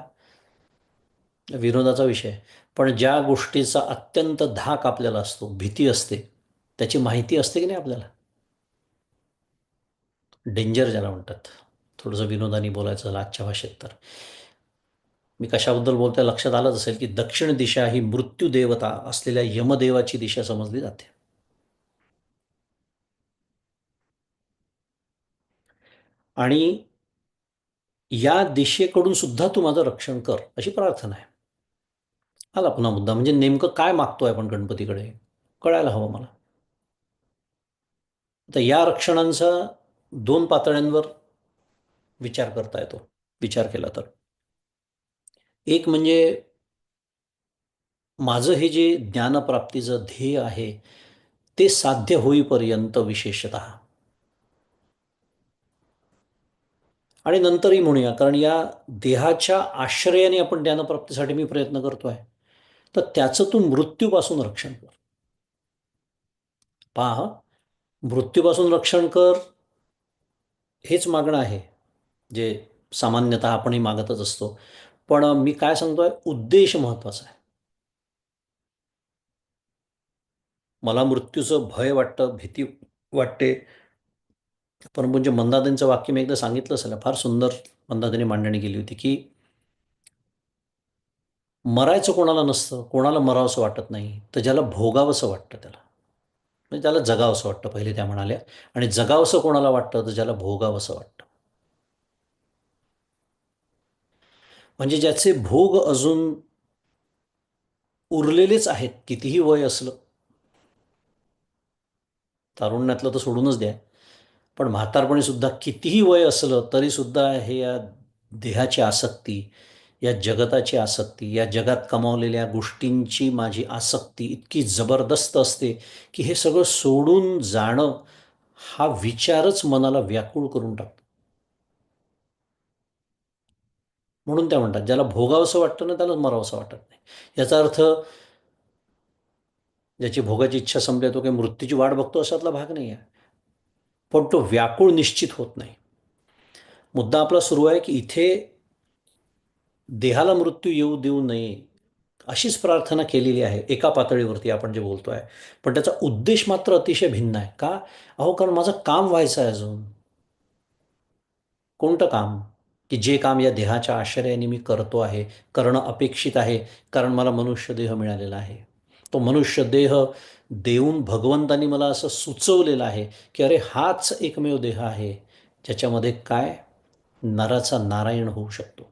विनोदाचा विषय. पण ज्या गोष्टीचा अत्यंत धाक आपल्याला असतो, भीती असते, त्याची माहिती असते की नाही आपल्याला? डेंजर ज्याला म्हणतात. थोडंसं विनोदाने बोलायचं झालं आजच्या भाषेत तर. मी कशाबद्दल बोलतोय लक्षात आलंच असेल, की दक्षिण दिशा ही मृत्यू देवता असलेल्या यमदेवाची दिशा समजली जाते. आणि या दिशेकडून सुद्धा तू माझं रक्षण कर, अशी प्रार्थना आहे. आला पुन्हा मुद्दा म्हणजे नेमकं काय मागतोय आपण गणपतीकडे? कळायला हवं मला. तर या रक्षणांचा 2 पातळ्यांवर विचार करता येतो. विचार केला तर. एक म्हणजे माझं हे जे ज्ञानप्राप्तीचं ध्येय आहे, ते साध्य होईपर्यंत विशेषतः आणि नंतरही म्हणूया कारण या देहाच्या आश्रयाने आपण ज्ञानप्राप्तीसाठी मी प्रयत्न करतोय. तर त्याचं तू मृत्यूपासून रक्षण कर. पहा मृत्यूपासून रक्षण कर हेच मागणं आहे, जे सामान्यतः आपणही मागतच असतो. पण मी काय सांगतोय उद्देश महत्त्वाचा आहे. मला मृत्यूचं भय वाटतं, भीती वाटते. परंतु मंदादींचं वाक्य मी एकदा सांगितलं असेल, फार सुंदर मंदादींनी मांडणी केली होती, की मरायचं कोणाला नसतं, कोणाला मरावसं वाटत नाही, तर ज्याला भोगावसं वाटतं त्याला. म्हणजे त्याला जगावसं वाटतं पहिले त्या म्हणाल्या आणि जगावसं कोणाला वाटतं, तर ज्याला भोगावसं वाटतं. म्हणजे ज्याचे भोग अजून उरलेलेच आहेत, कितीही वय असलं, तारुण्यातलं तर सोडूनच द्या. पण म्हातारपणी सुद्धा कितीही वय असलं तरीसुद्धा हे या देहाची आसक्ती, या जगताची आसक्ती, या जगात कमावलेल्या गोष्टींची माझी आसक्ती इतकी जबरदस्त असते, की हे सगळं सोडून जाणं हा विचारच मनाला व्याकुळ करून टाकतो. म्हणून त्या म्हणतात, ज्याला भोगावसं वाटतं ना, त्याला मरावसं वाटत नाही. याचा अर्थ ज्याची भोगाची इच्छा संपली तो काही मृत्यूची वाट बघतो अशातला भाग नाही आहे. पण तो व्याकुळ निश्चित होत नाही. मुद्दा आपला सुरू आहे, की इथे देहाला मृत्यू येऊ देऊ नये, अशीच प्रार्थना केलेली आहे एका पातळीवरती आपण जे बोलतो आहे. पण त्याचा उद्देश मात्र अतिशय भिन्न आहे. का? अहो, कारण माझं काम व्हायचं आहे अजून. कोणतं काम? की जे काम या देहाच्या आश्रयाने मी करतो आहे, करणं अपेक्षित आहे, कारण मला मनुष्य देह मिळालेला आहे. तो मनुष्य देह देऊन भगवंतानी मला असं सुचवलेलं आहे, की अरे हाच एकमेव देह आहे, ज्याच्यामध्ये काय नराचा नारायण होऊ शकतो.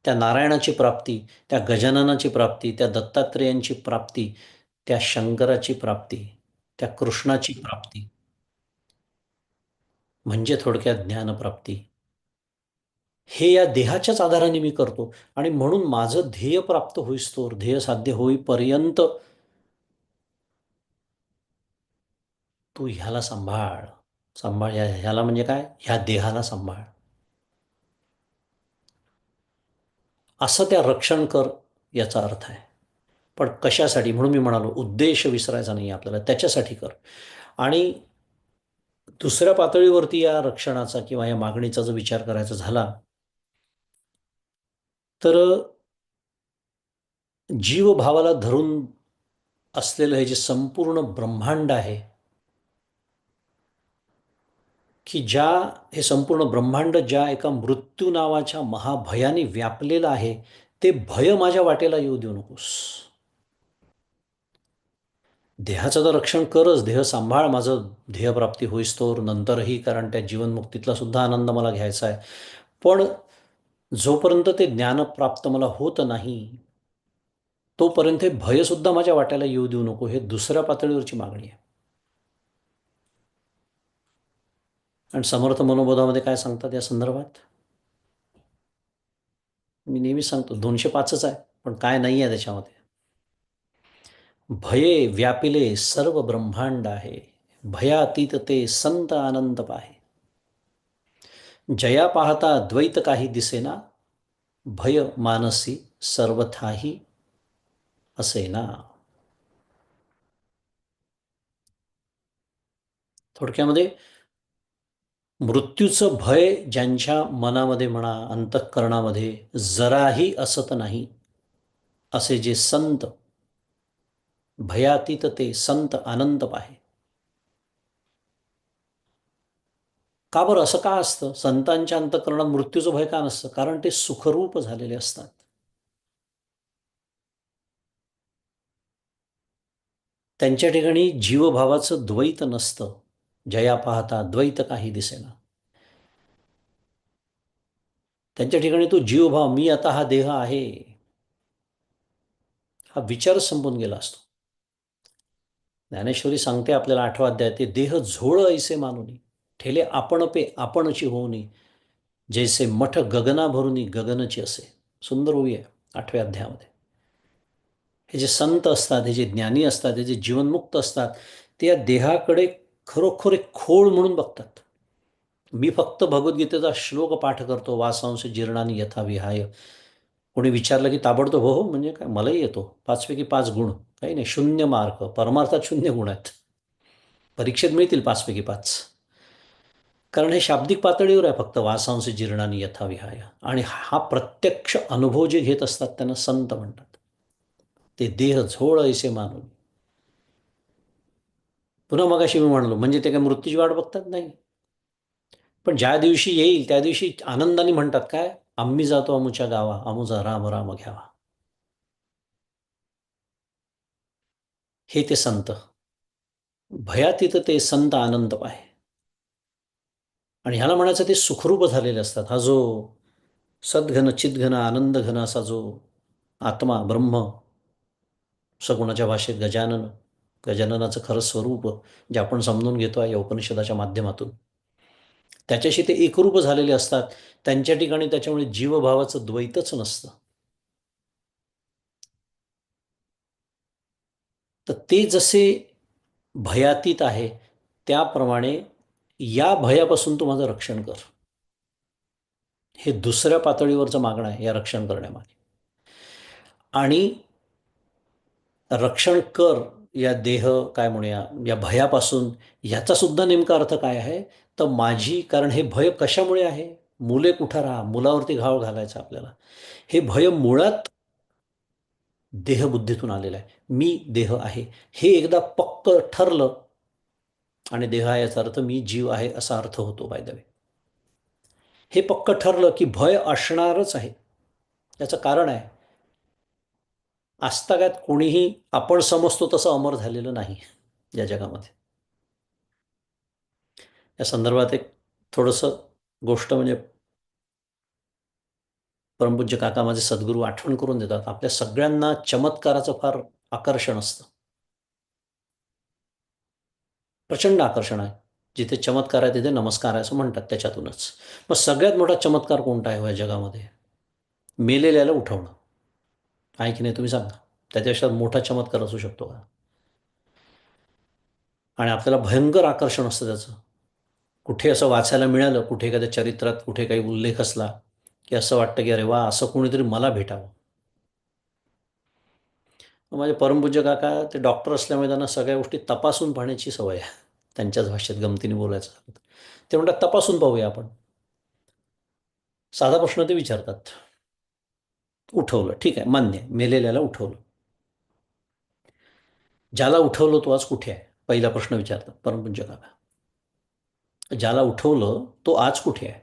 त्या नारायणाची प्राप्ती, त्या गजाननाची प्राप्ती, त्या दत्तात्रेयांची प्राप्ती, त्या शंकराची प्राप्ती, त्या कृष्णाची प्राप्ती, म्हणजे थोडक्यात ज्ञानप्राप्ती. हे या देहाच्याच आधाराने मी करतो. आणि म्हणून माझं ध्येय प्राप्त होईस्तोवर, ध्येय साध्य होईपर्यंत तू ह्याला सांभाळ. सांभाळ ह्याला म्हणजे काय? ह्या देहाला सांभाळ. असं त्या रक्षण कर याचा अर्थ आहे. पण कशासाठी? म्हणून मी म्हणालो उद्देश विसरायचा नाही आपल्याला, त्याच्यासाठी कर. आणि दुसऱ्या पातळीवरती या रक्षणाचा किंवा या मागणीचा जर विचार करायचा झाला, तर जीवभावाला धरून असलेलं हे जे संपूर्ण ब्रह्मांड आहे, की हे संपूर्ण ब्रह्मांड ज्या एका मृत्यू नावाच्या महाभयाने व्यापलेलं आहे, ते भय माझ्या वाटेला येऊ देऊ नकोस. देहाचं तर रक्षण करच, देह सांभाळ, माझं ध्येयप्राप्ती होईस्तोवर, नंतरही, कारण त्या जीवनमुक्तीतला सुद्धा आनंद मला घ्यायचा आहे. पण जोपर्यंत ते ज्ञान प्राप्त मला होत नाही, तोपर्यंत हे भयसुद्धा माझ्या वाट्याला येऊ देऊ नको. हे दुसऱ्या पातळीवरची मागणी आहे. आणि समर्थ मनोबोधामध्ये काय सांगतात या संदर्भात? मी नेहमीच सांगतो 205च आहे, पण काय नाही आहे त्याच्यामध्ये. भये व्यापिले सर्व ब्रह्मांड आहे, भयातीत ते संत आनंद पाहे. जया पाहता द्वैत काही दिसेना, भय मानसी सर्वथाही असेना. थोडक्यामध्ये मृत्यूचं भय ज्यांच्या मनामध्ये म्हणा, अंतःकरणामध्ये जराही असत नाही, असे जे संत, भयातीत ते संत आनंद पाहे. का बरं असं का असतं? संतांच्या अंतःकरणात मृत्यूचं भय का नसतं? कारण ते सुखरूप झालेले असतात. त्यांच्या ठिकाणी जीवभावाचं द्वैत नसतं. जया पाहता द्वैत काही दिसेना. त्यांच्या ठिकाणी तो जीवभाव, मी आता हा देह आहे, हा विचार संपून गेला असतो. ज्ञानेश्वरी सांगते आपल्याला 8वा अध्याय, ते देह झोळ ऐसे मानुनी, ठेले आपण पे आपणची होऊनी, जैसे मठ गगना भरुनी गगनची असे. सुंदर ओवी आहे 8व्या अध्यायामध्ये. हे जे संत असतात, हे जे ज्ञानी असतात, हे जे जीवनमुक्त असतात, ते या देहाकडे खरोखर एक खोळ म्हणून बघतात. मी फक्त भगवद्गीतेचा श्लोक पाठ करतो, वासांश जीर्णानी यथा विहाय. कोणी विचारलं की ताबडतोब हो हो म्हणजे काय, मलाही येतो 5पैकी 5 गुण, काही नाही, 0 मार्क, परमार्थात 0 गुण आहेत, परीक्षेत मिळतील 5पैकी 5. कारण हे शाब्दिक पातळीवर आहे फक्त, वासांश जीर्णानी यथा विहाय. आणि हा प्रत्यक्ष अनुभव जे घेत असतात त्यांना संत म्हणतात. ते देह झोळ ऐसे मानून. पुन्हा मगाशी मी म्हणलो, म्हणजे ते काय मृत्यूची वाट बघतात? नाही. पण ज्या दिवशी येईल त्या दिवशी आनंदाने म्हणतात काय, आम्ही जातो अमुच्या गावा, अमुचा राम राम घ्यावा. हे ते संत. भयातीत ते संत आनंद पाहे. आणि ह्याला म्हणायचं ते सुखरूप झालेले असतात. हा जो सद्घन चिद्घन आनंद घन असा जो आत्मा ब्रह्म, सगुणाच्या भाषेत गजानन, गजाननाचं खरं स्वरूप जे आपण समजून घेतो आहे या उपनिषदाच्या माध्यमातून, त्याच्याशी ते एकरूप झालेले असतात. त्यांच्या ठिकाणी त्याच्यामुळे जीवभावाचं द्वैतच नसतं. तर ते जसे भयातीत आहे, त्याप्रमाणे या भयापासून तू माझं रक्षण कर. हे दुसऱ्या पातळीवरचं मागणं आहे या रक्षण करण्यामागे. आणि रक्षण कर या देह, काय म्हणूया, या भयापासून, याचा सुद्धा नेमका अर्थ काय आहे? तर माझी, कारण हे भय कशामुळे आहे? मुले कुठं राहा, मुलावरती घाव घालायचा आपल्याला. हे भय मुळात देहबुद्धीतून आलेलं आहे. मी देह आहे हे एकदा पक्क ठरलं, आणि देह आहे याचा अर्थ मी जीव आहे असा अर्थ होतो बाय द वे. हे पक्क ठरलं की भय असणारच आहे. त्याचं कारण आहे, आजतागायत कोणीही आपण समजतो तसं अमर झालेलं नाही या जगामध्ये. या संदर्भात एक थोडंसं गोष्ट म्हणजे परमपूज्य काका माझे सद्गुरू आठवण करून देतात. आपल्या सगळ्यांना चमत्काराचं फार आकर्षण असतं, प्रचंड आकर्षण आहे. जिथे चमत्कार आहे तिथे नमस्कार आहे असं म्हणतात त्याच्यातूनच. मग सगळ्यात मोठा चमत्कार कोणता आहे हो या जगामध्ये? मेलेल्याला उठवणं. आहे की नाही तुम्ही सांगा? त्याच्यापेक्षा मोठा चमत्कार असू शकतो का? आणि आपल्याला भयंकर आकर्षण असतं त्याचं. कुठे असं वाचायला मिळालं, कुठे एखाद्या चरित्रात कुठे काही उल्लेख असला, की असं वाटतं की अरे वा, असं कोणीतरी मला भेटावं. मग माझे परमपूज्य काका ते डॉक्टर असल्यामुळे त्यांना सगळ्या गोष्टी तपासून पाहण्याची सवय आहे. त्यांच्याच भाषेत गमतीने बोलायचं झालं तर. ते म्हणतात तपासून पाहूया आपण. साधा प्रश्न ते विचारतात. उठवलं, ठीक आहे, मान्य आहे, मेलेल्याला उठवलं. ज्याला उठवलं तो आज कुठे आहे? पहिला प्रश्न विचारतात परमपूज्य काका. ज्याला उठवलं तो आज कुठे आहे?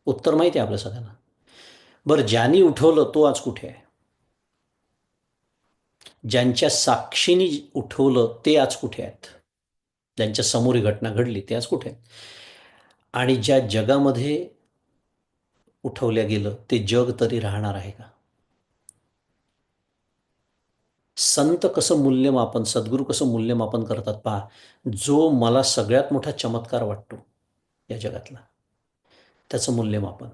उत्तर माहिती आहे आपल्या सगळ्यांना. बरं, ज्यांनी उठवलं तो आज कुठे आहे? ज्यांच्या साक्षीने उठवलं ते आज कुठे आहेत? ज्यांच्या समोर ही घटना घडली ते आज कुठे आहेत? आणि ज्या जगामध्ये उठवल्या गेलं ते जग तरी राहणार आहे का? संत कसं मूल्यमापन, सद्गुरू कसं मूल्यमापन करतात पहा. जो मला सगळ्यात मोठा चमत्कार वाटतो या जगातला, त्याचं मूल्यमापन.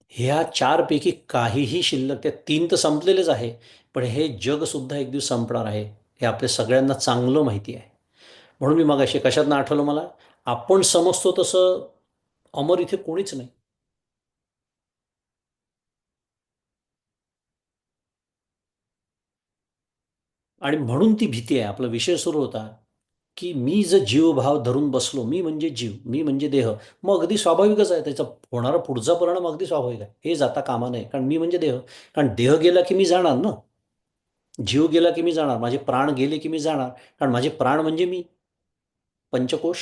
ह्या चारपैकी काहीही शिल्लक, त्या तीन तर संपलेलेच आहे, पण हे जगसुद्धा एक दिवस संपणार आहे हे आपल्या सगळ्यांना चांगलं माहिती आहे. म्हणून मी मगाशी कशातनं आठवलं मला, आपण समजतो तसं अमर इथे कोणीच नाही. आणि म्हणून ती भीती आहे. आपला विषय सुरू होता की मी जर जीवभाव धरून बसलो, मी म्हणजे जीव, मी म्हणजे देह, मग अगदी स्वाभाविकच आहे त्याचा होणारा पुढचा परिणाम अगदी स्वाभाविक आहे. हे जाता कामा नये, कारण मी म्हणजे देह. कारण देह गेला की मी जाणार ना. जीव गेला की मी जाणार, माझे प्राण गेले की मी जाणार, कारण माझे प्राण म्हणजे मी. पंचकोश,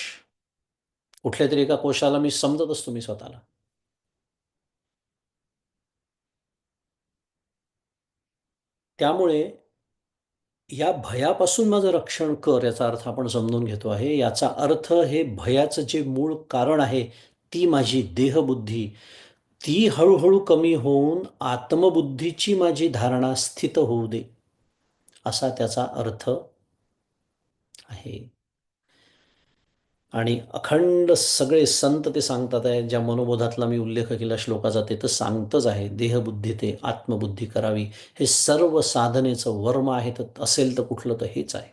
कुठल्या तरी एका कोशाला मी समजत असतो मी स्वतःला. त्यामुळे या भयापासून माझं रक्षण कर, याचा अर्थ आपण समजून घेतो आहे. याचा अर्थ हे भयाचं जे मूळ कारण आहे, ती माझी देहबुद्धी, ती हळूहळू कमी होऊन आत्मबुद्धीची माझी धारणा स्थित होऊ दे, असा त्याचा अर्थ आहे. आणि अखंड सगळे संत ते सांगतात आहे, ज्या मनोबोधातला मी उल्लेख केला श्लोकाचा, ते तर सांगतच आहे, देहबुद्धी ते आत्मबुद्धी करावी. हे सर्व साधनेचं वर्म आहे, तर असेल तर कुठलं तर हेच आहे.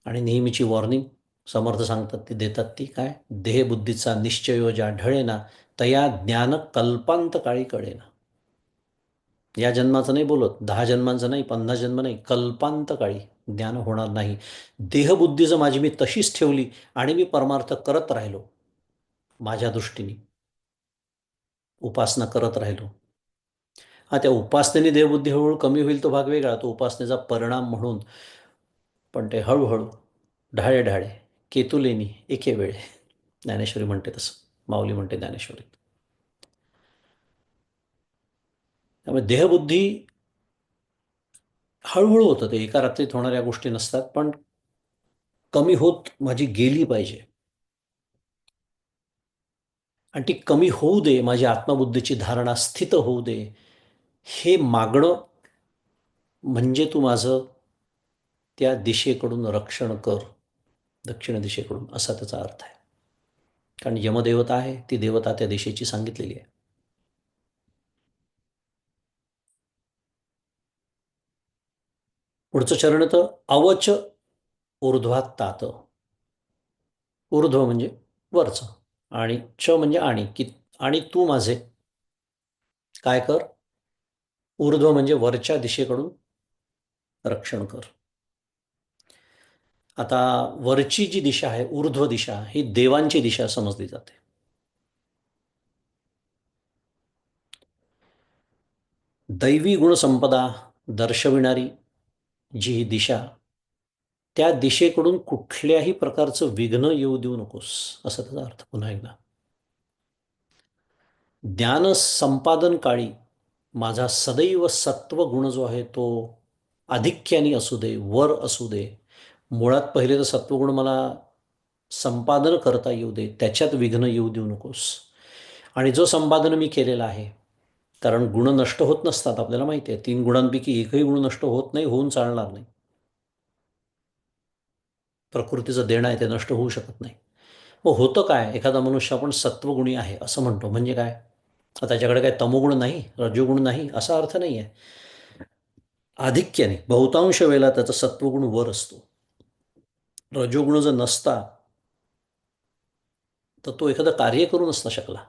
आणि नेहमीची वॉर्निंग समर्थ सांगतात, ती देतात, ती काय? देहबुद्धीचा निश्चयो ज्या ढळेना, तया ज्ञान कल्पांत काळी कळेना. या जन्माचं नाही बोलत, 10 जन्मांचं नाही, 50 जन्म नाही, कल्पांत काळी ज्ञान होणार नाही. देहबुद्धी जर माझी मी तशीच ठेवली आणि मी परमार्थ करत राहिलो, माझ्या दृष्टीने उपासना करत राहिलो, हा, त्या उपासनेने देहबुद्धी हळूहळू कमी होईल तो भाग वेगळा, तो उपासनेचा परिणाम म्हणून. पण ते हळूहळू, ढाळे ढाळे केतुलेनी एके वेळे, ज्ञानेश्वरी म्हणते तसं, माऊली म्हणते ज्ञानेश्वरीत. त्यामुळे देहबुद्धी हळूहळू होतं, ते एका रात्रीत होणाऱ्या गोष्टी नसतात, पण कमी होत माझी गेली पाहिजे. आणि ती कमी होऊ दे, माझी आत्मबुद्धीची धारणा स्थित होऊ दे, हे मागणं म्हणजे तू माझं त्या दिशेकडून रक्षण कर, दक्षिण दिशेकडून, असा त्याचा अर्थ आहे. कारण यमदेवता आहे, ती देवता त्या दिशेची सांगितलेली आहे. पुढचं चरण तर अवच ऊर्ध्वात तात. ऊर्ध्व म्हणजे वरचं, आणि च म्हणजे आणि, की आणि तू माझे काय कर? ऊर्ध्व म्हणजे वरच्या दिशेकडून रक्षण कर. आता वरची जी दिशा आहे, ऊर्ध्व दिशा, ही देवांची दिशा समजली जाते. दैवी गुणसंपदा दर्शविणारी जी ही दिशा, त्या दिशेकडून कुठल्याही प्रकारचं विघ्न येऊ देऊ नकोस, असा त्याचा अर्थ पुन्हा एकदा. ज्ञान संपादन काळी माझा सदैव सत्व गुण जो आहे तो आधिक्याने असू दे, वर असू दे. मुळात पहिले तर सत्वगुण मला संपादन करता येऊ दे, त्याच्यात विघ्न येऊ देऊ नकोस. आणि जो संपादन मी केलेला आहे कारण गुण नष्ट होत नसतात, आपल्याला माहिती आहे. 3 गुणांपैकी एकही गुण नष्ट होत नाही, होऊन चालणार नाही. प्रकृतीचं देणं आहे, ते नष्ट होऊ शकत नाही. मग होतं काय, एखादा मनुष्य आपण सत्वगुणी आहे असं म्हणतो, म्हणजे काय? आता त्याच्याकडे काय तमोगुण नाही, रजोगुण नाही, असा अर्थ नाही आहे. आधिक्याने बहुतांश वेळेला त्याचा सत्वगुण वर असतो. रजोगुण जर नसता तर तो एखादं कार्य करू नसता शकला.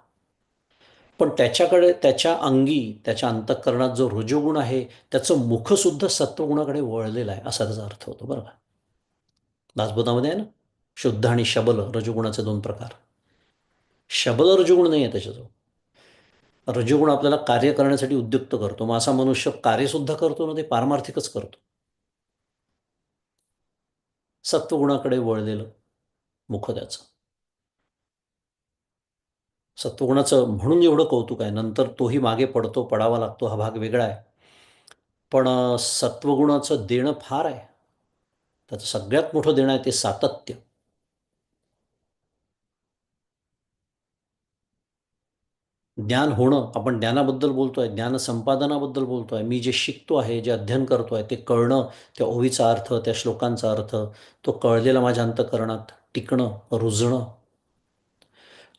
पण त्याच्याकडे, त्याच्या अंगी, त्याच्या अंतःकरणात जो रजोगुण आहे, त्याचं मुखसुद्धा सत्वगुणाकडे वळलेलं आहे, असा त्याचा अर्थ होतो, बरं का? दासबोधामध्ये आहे ना, शुद्ध आणि शबल रजोगुणाचे 2 प्रकार. शबल रजोगुण नाही आहे त्याच्याजवळ. रजोगुण आपल्याला कार्य करण्यासाठी उद्युक्त करतो. मग असा मनुष्य कार्यसुद्धा करतो ना, ते पारमार्थिकच करतो. सत्वगुणाकडे वळलेलं मुख त्याचं. सत्वगुणाचं म्हणून एवढं कौतुक आहे. नंतर तोही मागे पडतो, पडावा लागतो, हा भाग वेगळा आहे. पण सत्वगुणाचं देणं फार आहे. त्याचं सगळ्यात मोठं देणं आहे ते सातत्य. ज्ञान होणं, आपण ज्ञानाबद्दल बोलतोय, ज्ञान संपादनाबद्दल बोलतोय. मी जे शिकतो आहे, जे अध्ययन करतोय, ते कळणं, त्या ओवीचा अर्थ, त्या श्लोकांचा अर्थ, तो कळलेला माझ्या अंतःकरणात टिकणं, रुजणं,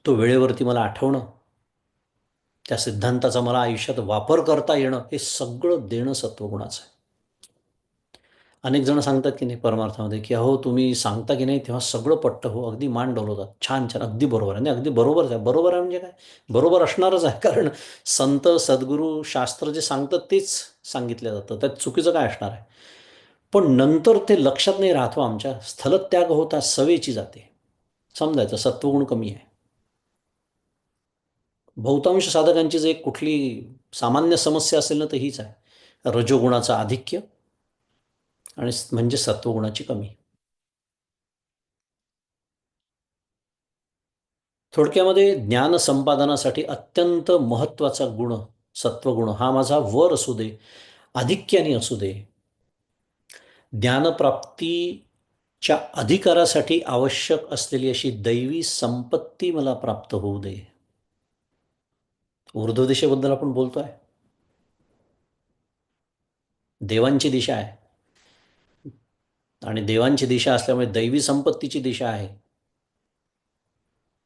तो वेळेवरती मला आठवणं, त्या सिद्धांताचा मला आयुष्यात वापर करता येणं, हे सगळं देणं सत्वगुणाचं आहे. अनेक जण सांगतात की नाही परमार्थामध्ये, की अहो तुम्ही सांगता की नाही तेव्हा सगळं पटतं हो, अगदी मान डोलवतात, छान छान, अगदी बरोबर आहे. नाही, अगदी बरोबरच आहे. बरोबर आहे म्हणजे काय? बरोबर असणारच आहे, कारण संत, सद्गुरू, शास्त्र जे सांगतात तेच सांगितलं जातं, त्यात चुकीचं काय असणार आहे? पण नंतर ते लक्षात नाही राहतो, आमच्या स्थलत्याग होता सवेची जाते. समजायचं सत्वगुण कमी आहे. बहुतांश साधकांची जर एक कुठली सामान्य समस्या असेल ना, तर हीच आहे, रजोगुणाचं आधिक्य आणि म्हणजे सत्वगुणाची कमी. थोडक्यामध्ये ज्ञान संपादनासाठी अत्यंत महत्त्वाचा गुण सत्वगुण हा माझा वर असू दे, आधिक्याने असू दे, ज्ञानप्राप्तीच्या अधिकारासाठी आवश्यक असलेली अशी दैवी संपत्ती मला प्राप्त होऊ दे. ऊर्ध्व दिशेबद्दल आपण बोलतोय, देवांची दिशा आहे, आणि देवांची दिशा असल्यामुळे दैवी संपत्तीची दिशा आहे.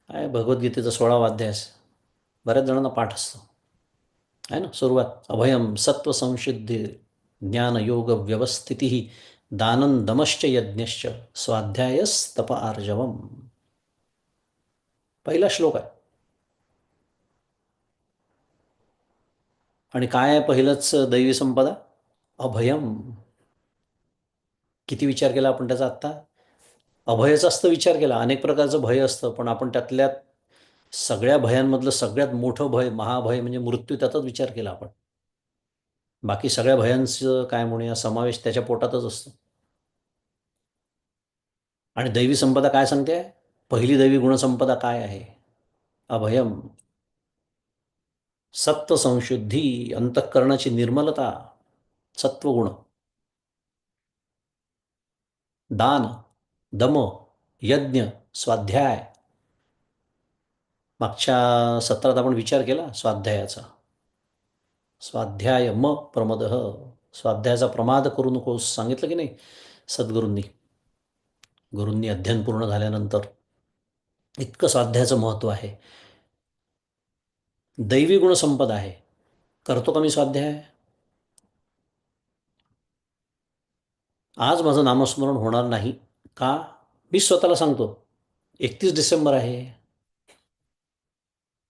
आहे भगवद्गीतेचा 16वा अध्याय, बऱ्याच जणांना पाठ असतो, आहे ना. सुरुवात, अभयम सत्व संशुद्धी ज्ञान योग व्यवस्थिती दानं दमश्च यज्ञश्च स्वाध्यायस्तप आर्जवम, पहिला श्लोक आहे. आणि काय आहे पहिलंच दैवी संपदा? अभयम. किती विचार केला आपण त्याचा आत्ता? अभयच असतं, विचार केला, अनेक प्रकारचं भय असतं, पण आपण त्यातल्या सगळ्या भयांमधलं सगळ्यात मोठं भय, महाभय म्हणजे मृत्यू, त्याचाच विचार केला आपण. बाकी सगळ्या भयांचं काय म्हणूया समावेश त्याच्या पोटातच असतो. आणि दैवी संपदा काय सांगते? पहिली दैवी गुणसंपदा काय आहे? अभयम, सत्व संशुद्धी, अंतःकरणाची निर्मलता, सत्वगुण, दान, दम, यज्ञ, स्वाध्याय. मागच्या सत्रात आपण विचार केला स्वाध्यायाचा. स्वाध्याय म प्रमदः, स्वाध्यायाचा प्रमाद करू नकोस सांगितलं की नाही सद्गुरूंनी. गुरूंनी अध्ययन पूर्ण झाल्यानंतर इतकं स्वाध्यायाचं महत्त्व आहे. दैवी गुणसंपदा आहे. करतो का मी स्वाध्याय? आज माझं नामस्मरण होणार नाही का? मी स्वतःला सांगतो, 31 डिसेंबर आहे,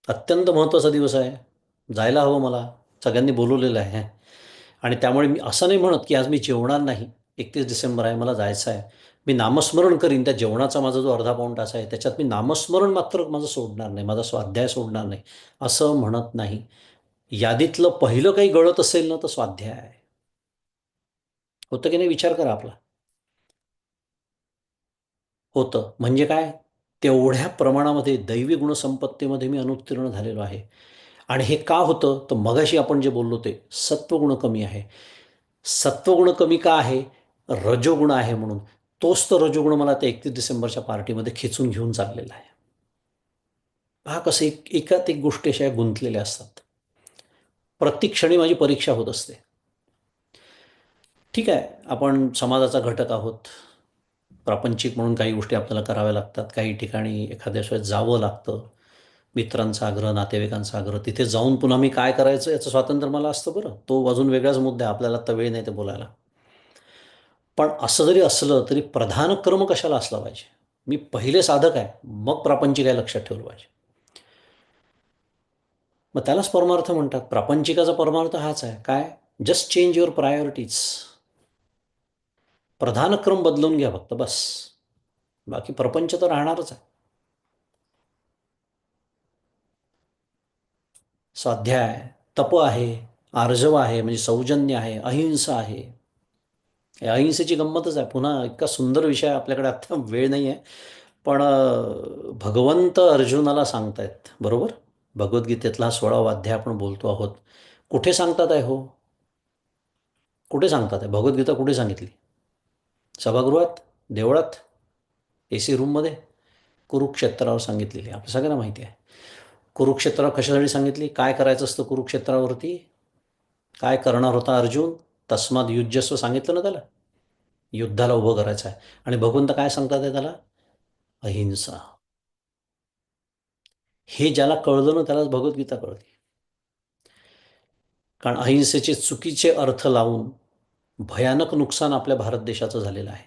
अत्यंत महत्त्वाचा दिवस आहे, जायला हवं मला, सगळ्यांनी बोलवलेलं आहे. आणि त्यामुळे मी असं नाही म्हणत की आज मी जेवणार नाही, 31 डिसेंबर आहे, मला जायचं आहे, मी नामस्मरण करीन. त्या जेवणाचा माझा जो अर्धा पाऊण तास आहे त्याच्यात मी नामस्मरण मात्र माझं सोडणार नाही, माझा स्वाध्याय सोडणार नाही, असं म्हणत नाही. यादीतलं पहिलं काही गळत असेल ना, तर स्वाध्याय आहे. होतं की नाही, विचार करा आपला. होतं म्हणजे काय? तेवढ्या प्रमाणामध्ये दैवी गुणसंपत्तीमध्ये मी अनुत्तीर्ण झालेलो आहे. आणि हे का होतं, तर मगाशी आपण जे बोललो ते सत्वगुण कमी आहे. सत्वगुण कमी का आहे? रजोगुण आहे म्हणून. तोच तर रजोगुण मला त्या 31 डिसेंबरच्या पार्टीमध्ये खेचून घेऊन चाललेला आहे. पहा कसं एकात एक गोष्टी अशा गुंतलेल्या असतात. प्रत्येक क्षणी माझी परीक्षा होत असते. ठीक आहे, आपण समाजाचा घटक आहोत. प्रापंचिक म्हणून काही गोष्टी आपल्याला कराव्या लागतात. काही ठिकाणी एखाद्या वेळेस जावं लागतं. मित्रांचा आग्रह, नातेवाईकांचा आग्रह. तिथे जाऊन पुन्हा मी काय करायचं याचं स्वातंत्र्य मला असतं बरं. तो अजून वेगळाच मुद्दा आहे. आपल्याला आता वेळ नाही ते बोलायला. पण असं जरी असलं तरी प्रधान कर्म कशाला असला पाहिजे? मी पहिले साधक आहे, मग प्रापंचिक आहे लक्षात ठेवलं पाहिजे. मग त्यालाच परमार्थ म्हणतात. प्रापंचिकाचा परमार्थ हाच आहे. काय? Just change your priorities. प्रधान क्रम बदलून घ्या फक्त बस. बाकी प्रपंच तर राहणारच आहे. स्वाध्याय आहे, तप आहे, आर्जव आहे म्हणजे सौजन्य आहे, अहिंसा आहे. या अहिंसेची गंमतच आहे. पुन्हा इतका सुंदर विषय आपल्याकडे आता वेळ नाही आहे. पण भगवंत अर्जुनाला सांगतायत बरोबर. भगवद्गीतेतला हा 16वा अध्याय आपण बोलतो आहोत. कुठे सांगतात आहे हो? कुठे सांगतात आहे भगवद्गीता? कुठे सांगितली? सभागृहात, देवळात, AC रूममध्ये? कुरुक्षेत्रावर सांगितलेली आपल्या सगळ्यांना माहिती आहे. कुरुक्षेत्रावर कशासाठी सांगितली? काय करायचं असतं कुरुक्षेत्रावरती? काय करणार होता अर्जुन? तस्माद युज्यस्व सांगितलं ना त्याला. युद्धाला उभं करायचं आहे. आणि भगवंत काय सांगतात आहे त्याला? अहिंसा. हे ज्याला कळलं ना त्यालाच भगवद्गीता कळते. कारण अहिंसेचे चुकीचे अर्थ लावून भयानक नुकसान आपल्या भारत देशाचं झालेलं आहे.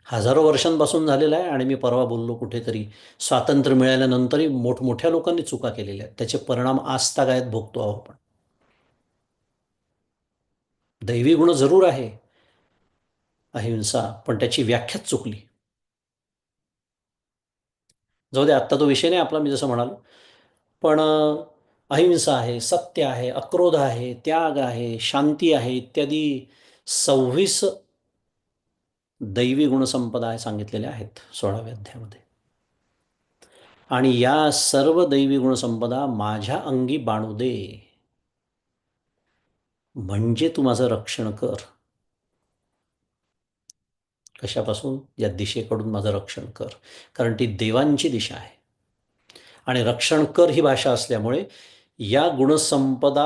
हजारो वर्षांपासून झालेलं आहे. आणि मी परवा बोललो कुठेतरी, स्वातंत्र्य मिळाल्यानंतरही मोठमोठ्या लोकांनी चुका केलेल्या आहेत. त्याचे परिणाम आजतागायत भोगतो आहोत आपण. दैवी गुण जरूर आहे अहिंसा, पण त्याची व्याख्याच चुकली. जाऊ दे, आत्ता तो विषय नाही आपला, मी जसं म्हणालो. पण अहिंसा आहे, सत्य आहे, अक्रोध आहे, त्याग आहे, शांती आहे, इत्यादी 26 दैवी गुणसंपदा सांगितलेल्या आहेत 16व्या अध्यायामध्ये. आणि या सर्व दैवी गुणसंपदा माझ्या अंगी बाणू दे, म्हणजे तू माझं रक्षण कर. कशापासून? या दिशेकडून माझं रक्षण कर. कारण ती देवांची दिशा आहे. आणि रक्षण कर ही भाषा असल्यामुळे या गुणसंपदा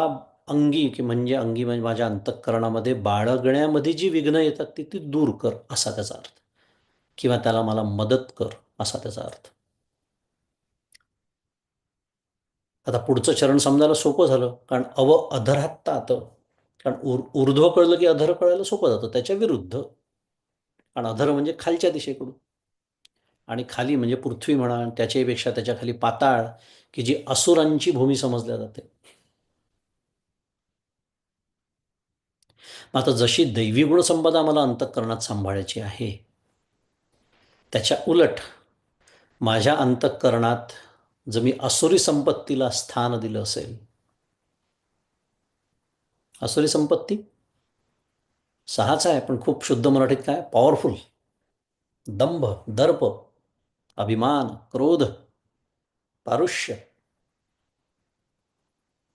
अंगी, की म्हणजे माझ्या अंतःकरणामध्ये बाळगण्यामध्ये जी विघ्न येतात ती ती दूर कर, असा त्याचा अर्थ. किंवा त्याला मला मदत कर, असा त्याचा अर्थ. आता पुढचं चरण समजायला सोपं झालं. कारण अधरात्तात. कारण ऊर्ध्व कळलं की अधर कळायला सोपं जातं. त्याच्या विरुद्ध. कारण अधर म्हणजे खालच्या दिशेकडून. आणि खाली म्हणजे पृथ्वी म्हणा, त्याच्यापेक्षा त्याच्या खाली पाताळ, की जी असुरांची भूमी समजल्या जाते. आता जशी दैवी गुणसंपदा मला अंतःकरणात सांभाळायची आहे, त्याच्या उलट माझ्या अंतःकरणात जर मी असुरी संपत्तीला स्थान दिलं असेल. असुरी संपत्ती सहाच आहे, पण खूप शुद्ध मराठीत काय? पॉवरफुल. दंभ, दर्प, अभिमान, क्रोध, पारुष्य.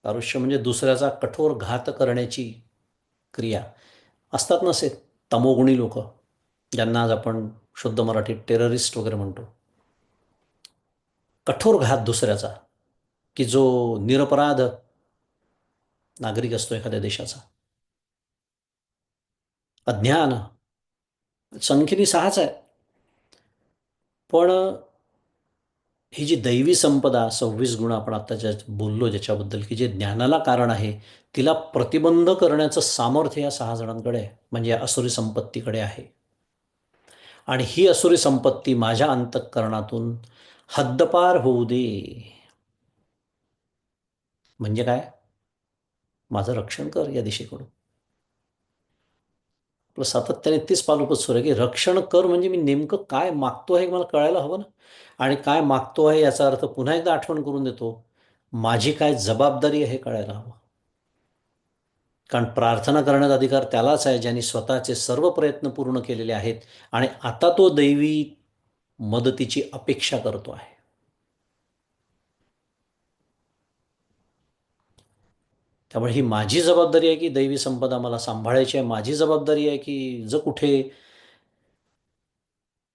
पारुष्य म्हणजे दुसऱ्याचा कठोर घात करण्याची क्रिया. असतात नसे तमोगुणी लोक, ज्यांना आज आपण शुद्ध मराठीत टेररिस्ट वगैरे म्हणतो. कठोर घात दुसऱ्याचा, की जो निरपराध नागरिक असतो एखाद्या देशाचा. अज्ञान. संख्येने सहाच आहे. पण ही जी दैवी संपदा 26 गुण आपण आता ज्या बोललो, ज्याच्याबद्दल की जे ज्ञानाला कारण आहे, तिला प्रतिबंध करण्याचं सामर्थ्य या 6 जणांकडे आहे, म्हणजे या असुरी संपत्तीकडे आहे. आणि ही असुरी संपत्ती माझ्या अंतःकरणातून हद्दपार होऊ दे. म्हणजे काय? माझं रक्षण कर या दिशेकडून. आपलं सातत्याने तीच पालुपत सुरू आहे की रक्षण कर म्हणजे मी नेमकं काय मागतो आहे मला कळायला हवं ना. आणि काय मागतो आहे याचा अर्थ पुन्हा एकदा आठवण करून देतो, माझी काय जबाबदारी आहे हे कळायला हवं. कारण प्रार्थना करण्याचा अधिकार त्यालाच आहे ज्यांनी स्वतःचे सर्व प्रयत्न पूर्ण केलेले आहेत आणि आता तो दैवी मदतीची अपेक्षा करतो आहे. त्यामुळे ही माझी जबाबदारी आहे की दैवी संपदा मला सांभाळायची आहे. माझी जबाबदारी आहे की जर कुठे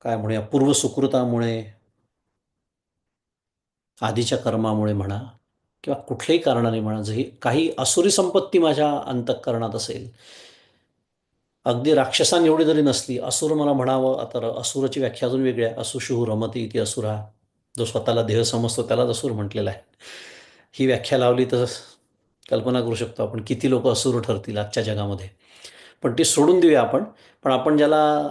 काय म्हणूया पूर्वसुकृतामुळे, आधीच्या कर्मामुळे म्हणा, किंवा कुठल्याही कारणाने म्हणा, जरी काही असुरी संपत्ती माझ्या अंतःकरणात असेल, अगदी राक्षसां एवढी जरी नसली, असुर मला म्हणावं, तर असुराची व्याख्या अजून वेगळी आहे. असुषुः रमते इति असुरा, जो स्वतःला देह समजतो त्यालाच असुर म्हटलेला आहे. ही व्याख्या लावली तर कल्पना करू शकतो आपण किती लोक असुर ठरतील आजच्या जगामध्ये. पण ती सोडून देऊया आपण. पण आपण ज्याला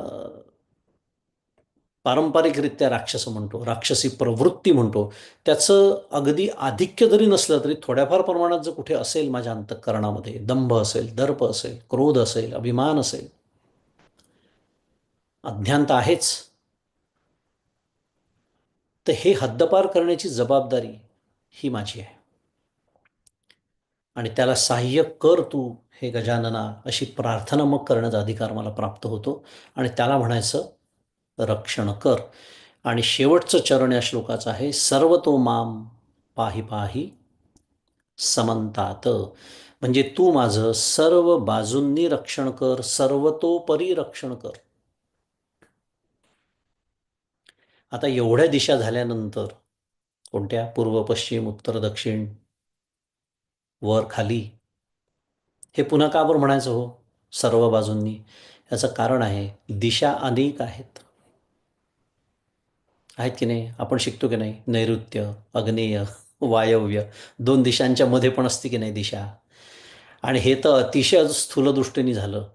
पारंपरिकरित्या राक्षस म्हणतो, राक्षसी प्रवृत्ती म्हणतो, त्याचं अगदी आधिक्य जरी नसलं तरी थोड्याफार प्रमाणात जर कुठे असेल माझ्या अंतःकरणामध्ये, दंभ असेल, दर्प असेल, क्रोध असेल, अभिमान असेल, अज्ञान तर आहेच, तर हे हद्दपार करण्याची जबाबदारी ही माझी आहे. आणि त्याला सहाय्य कर तू हे गजानना, अशी प्रार्थना मग करण्याचा अधिकार मला प्राप्त होतो. आणि त्याला म्हणायचं रक्षण कर. आणि शेवटचं चरण या श्लोकाचं आहे, सर्व तो माम पाही पाही समंतात. म्हणजे तू माझं सर्व बाजूंनी रक्षण कर, सर्वतोपरी रक्षण कर. आता एवढ्या दिशा झाल्यानंतर, कोणत्या? पूर्व, पश्चिम, उत्तर, दक्षिण, वर, खाली, हे पुन्हा का बरं म्हणायचं हो सर्व बाजूंनी? याचं कारण आहे, दिशा अनेक आहेत. आहेत की नाही? आपण शिकतो की नाही, नैऋत्य, आग्नेय, वायव्य, दोन दिशांच्या मध्ये पण असते की नाही दिशा? आणि हे तर अतिशय स्थूल दृष्टीने झालं.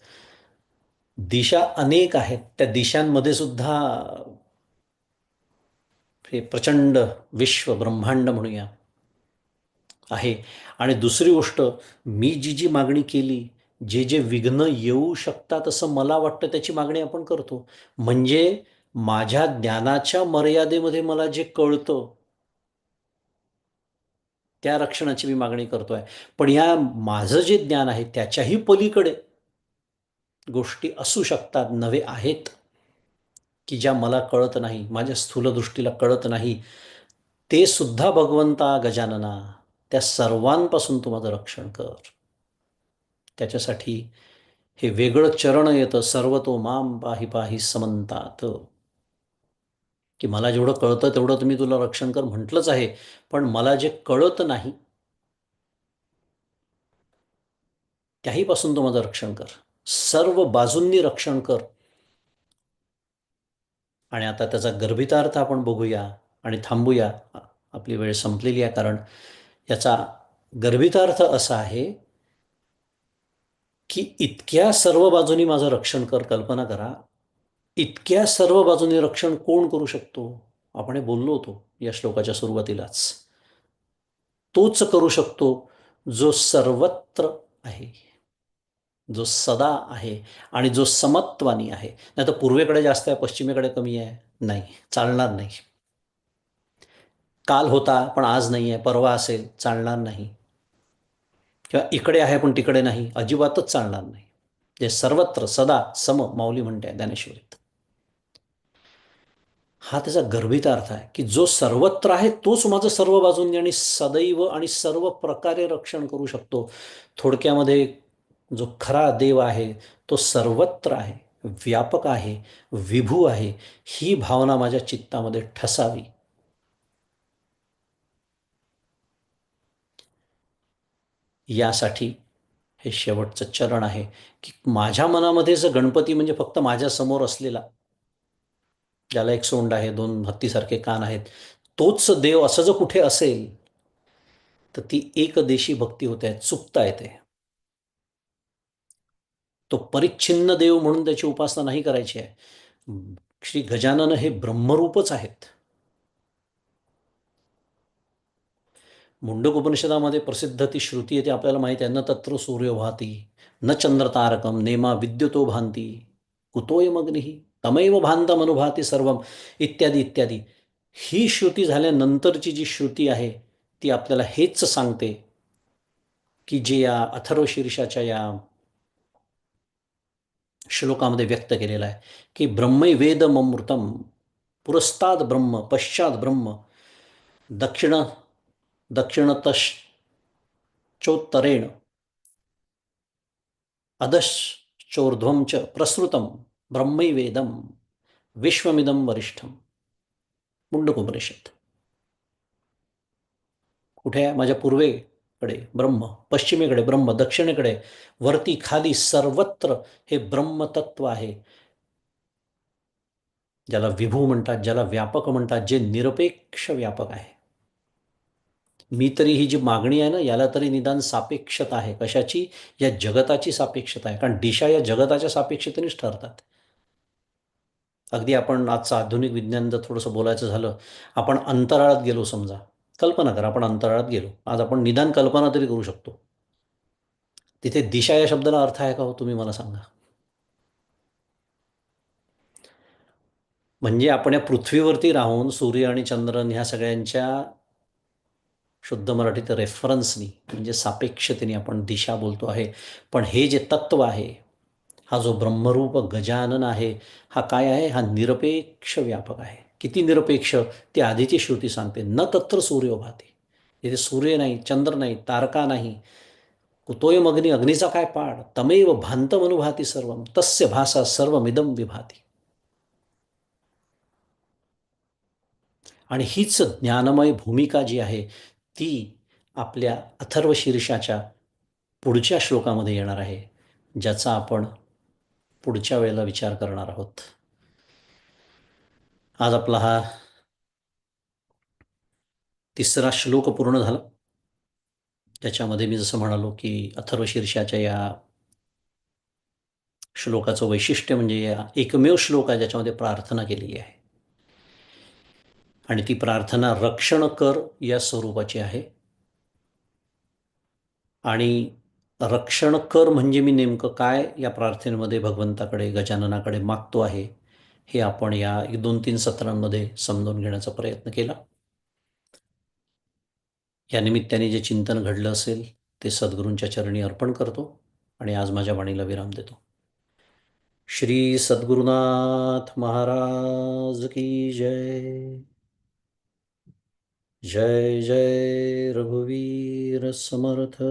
दिशा अनेक आहेत, त्या दिशांमध्ये सुद्धा हे प्रचंड विश्व ब्रह्मांड म्हणूया आहे. आणि दुसरी गोष्ट, मी जी जी मागणी केली, जे जे विघ्न येऊ शकतात असं मला वाटतं, त्याची मागणी आपण करतो. म्हणजे माझ्या ज्ञानाच्या मर्यादेमध्ये मला जे कळतं त्या रक्षणाची मी मागणी करतोय. पण या माझं जे ज्ञान आहे त्याच्याही पलीकडे गोष्टी असू शकतात, नव्हे आहेत, की ज्या मला कळत नाही, माझ्या स्थूल दृष्टीला कळत नाही. ते सुद्धा भगवंता गजानना, त्या सर्वांपासून तू माझं रक्षण कर. त्याच्यासाठी हे वेगळं चरण येतं, सर्व तो माम पाही पाही समंतात. की मला जेवढं कळतं तेवढं तुम्ही तुला रक्षण कर म्हटलंच आहे, पण मला जे कळत नाही त्याहीपासून तू माझं रक्षण कर, सर्व बाजूंनी रक्षण कर. आणि आता त्याचा गर्भितार्थ आपण बघूया आणि थांबूया. आपली वेळ संपलेली आहे. कारण याचा गर्भितार्थ असा आहे की इतक्या सर्व बाजूनी माझं रक्षण कर. कल्पना करा, इतक्या सर्व बाजूनी रक्षण कोण करू शकतो? आपण हे बोललो होतो या श्लोकाच्या सुरुवातीलाच. तोच करू शकतो जो सर्वत्र आहे, जो सदा आहे आणि जो समत्वानी आहे. नाही तर पूर्वेकडे जास्त आहे, पश्चिमेकडे कमी आहे, नाही चालणार नाही. काल होता पण आज नाही आहे, परवा असेल, चालणार नाही. किंवा इकडे आहे पण तिकडे नाही, अजिबातच चालणार नाही. जे सर्वत्र सदा सम, माऊली म्हणते ज्ञानेश्वरीत. हा त्याचा गर्भित अर्थ आहे की जो सर्वत्र आहे तोच माझं सर्व बाजूंनी आणि सदैव आणि सर्व प्रकारे रक्षण करू शकतो. थोडक्यामध्ये जो खरा देव आहे तो सर्वत्र आहे, व्यापक आहे, विभू आहे. ही भावना माझ्या चित्तामध्ये ठसावी. यासाठी हे शेवटचं चरण आहे की माझ्या मनामध्ये जर गणपती म्हणजे फक्त माझ्या समोर असलेला, ज्याला एक सोंड आहे, दोन हत्तीसारखे कान आहेत, तोच देव असं जर कुठे असेल, तर ती एकदेशी भक्ती होते, चुकता येते. तो परिच्छिन्न देव म्हणून त्याची उपासना नाही करायची आहे. श्री गजानन हे ब्रह्मरूपच आहेत. मुंडक उपनिषदामध्ये प्रसिद्ध ती श्रुती आहे, ती आपल्याला माहिती आहे, न तत्र सूर्यो भाती न चंद्र तारकम नेमा विद्युतो भांती कुतोयमग्निः तमैव भांतमनुभाती सर्वम, इत्यादी इत्यादी. ही श्रुती झाल्यानंतरची जी श्रुती आहे ती आपल्याला हेच सांगते की जे या अथर्वशीर्षाच्या या श्लोकामध्ये व्यक्त केलेलं आहे की ब्रह्मैवेदममृतम, पुरस्ताद ब्रह्म, पश्चात ब्रह्म, दक्षिण दक्षिणतश्चोत्तरेण, अधश्चोर्ध्वं च प्रसृतं ब्रह्मैवेदम विश्वमिदं वरिष्ठम. मुंडकोपनिषद. कुठे आहे? माझ्या पूर्वेकडे ब्रह्म, पश्चिमेकडे ब्रह्म, दक्षिणेकडे, वरती खाली सर्वत्र हे ब्रह्मतत्व आहे. ज्याला विभू म्हणतात, ज्याला व्यापक म्हणतात, जे निरपेक्ष व्यापक आहे. मी तरी ही जी मागणी आहे ना, याला तरी निदान सापेक्षता आहे. कशाची? या जगताची सापेक्षता आहे. कारण दिशा या जगताच्या सापेक्षतेनेच ठरतात. अगदी आपण आजचं आधुनिक विज्ञान जर थोडंसं बोलायचं झालं, आपण अंतराळात गेलो समजा. कल्पना करा, आपण अंतराळात गेलो. आज आपण निदान कल्पना तरी करू शकतो. तिथे दिशा या शब्दाला अर्थ आहे का हो? तुम्ही मला सांगा. म्हणजे आपण या पृथ्वीवरती राहून सूर्य आणि चंद्रन ह्या सगळ्यांच्या शुद्ध मराठीत रेफरन्सनी म्हणजे सापेक्षतेने आपण दिशा बोलतो आहे. पण हे जे तत्व आहे, हा जो ब्रह्मरूप गजानन आहे, हा काय आहे? हा निरपेक्ष व्यापक आहे. किती निरपेक्ष? ती आधीची श्रुती सांगते. न तत्र सूर्यो भाती. इथे सूर्य नाही, चंद्र नाही, तारका नाही. कुतोयमग्नी, अग्नीचा काय पाड? तमेव भान्तमनुभाती सर्वम तस्य भासा सर्वमिदं विभाती. आणि हीच ज्ञानमय भूमिका जी आहे ती आपल्या अथर्वशीर्षाच्या पुढच्या श्लोकामध्ये येणार आहे, ज्याचा आपण पुढच्या वेळेला विचार करणार आहोत. आज आपला हा तिसरा श्लोक पूर्ण झाला. त्याच्यामध्ये मी जसं म्हणालो की अथर्वशीर्षाच्या या श्लोकाचं वैशिष्ट्य म्हणजे या एकमेव श्लोक आहे ज्याच्यामध्ये प्रार्थना केलेली आहे. आणि ती प्रार्थना रक्षण कर या स्वरूपाची आहे. आणि रक्षण कर म्हणजे मी नेमकं काय या प्रार्थनेमध्ये भगवंताकडे, गजाननाकडे मागतो आहे, हे आपण या 2-3 सत्रांमध्ये समजून घेण्याचा प्रयत्न केला. या निमित्ताने जे चिंतन घडलं असेल ते सद्गुरूंच्या चरणी अर्पण करतो आणि आज माझ्या वाणीला विराम देतो. श्री सद्गुरुनाथ महाराज की जय. जय जय रघुवीर समर्थ.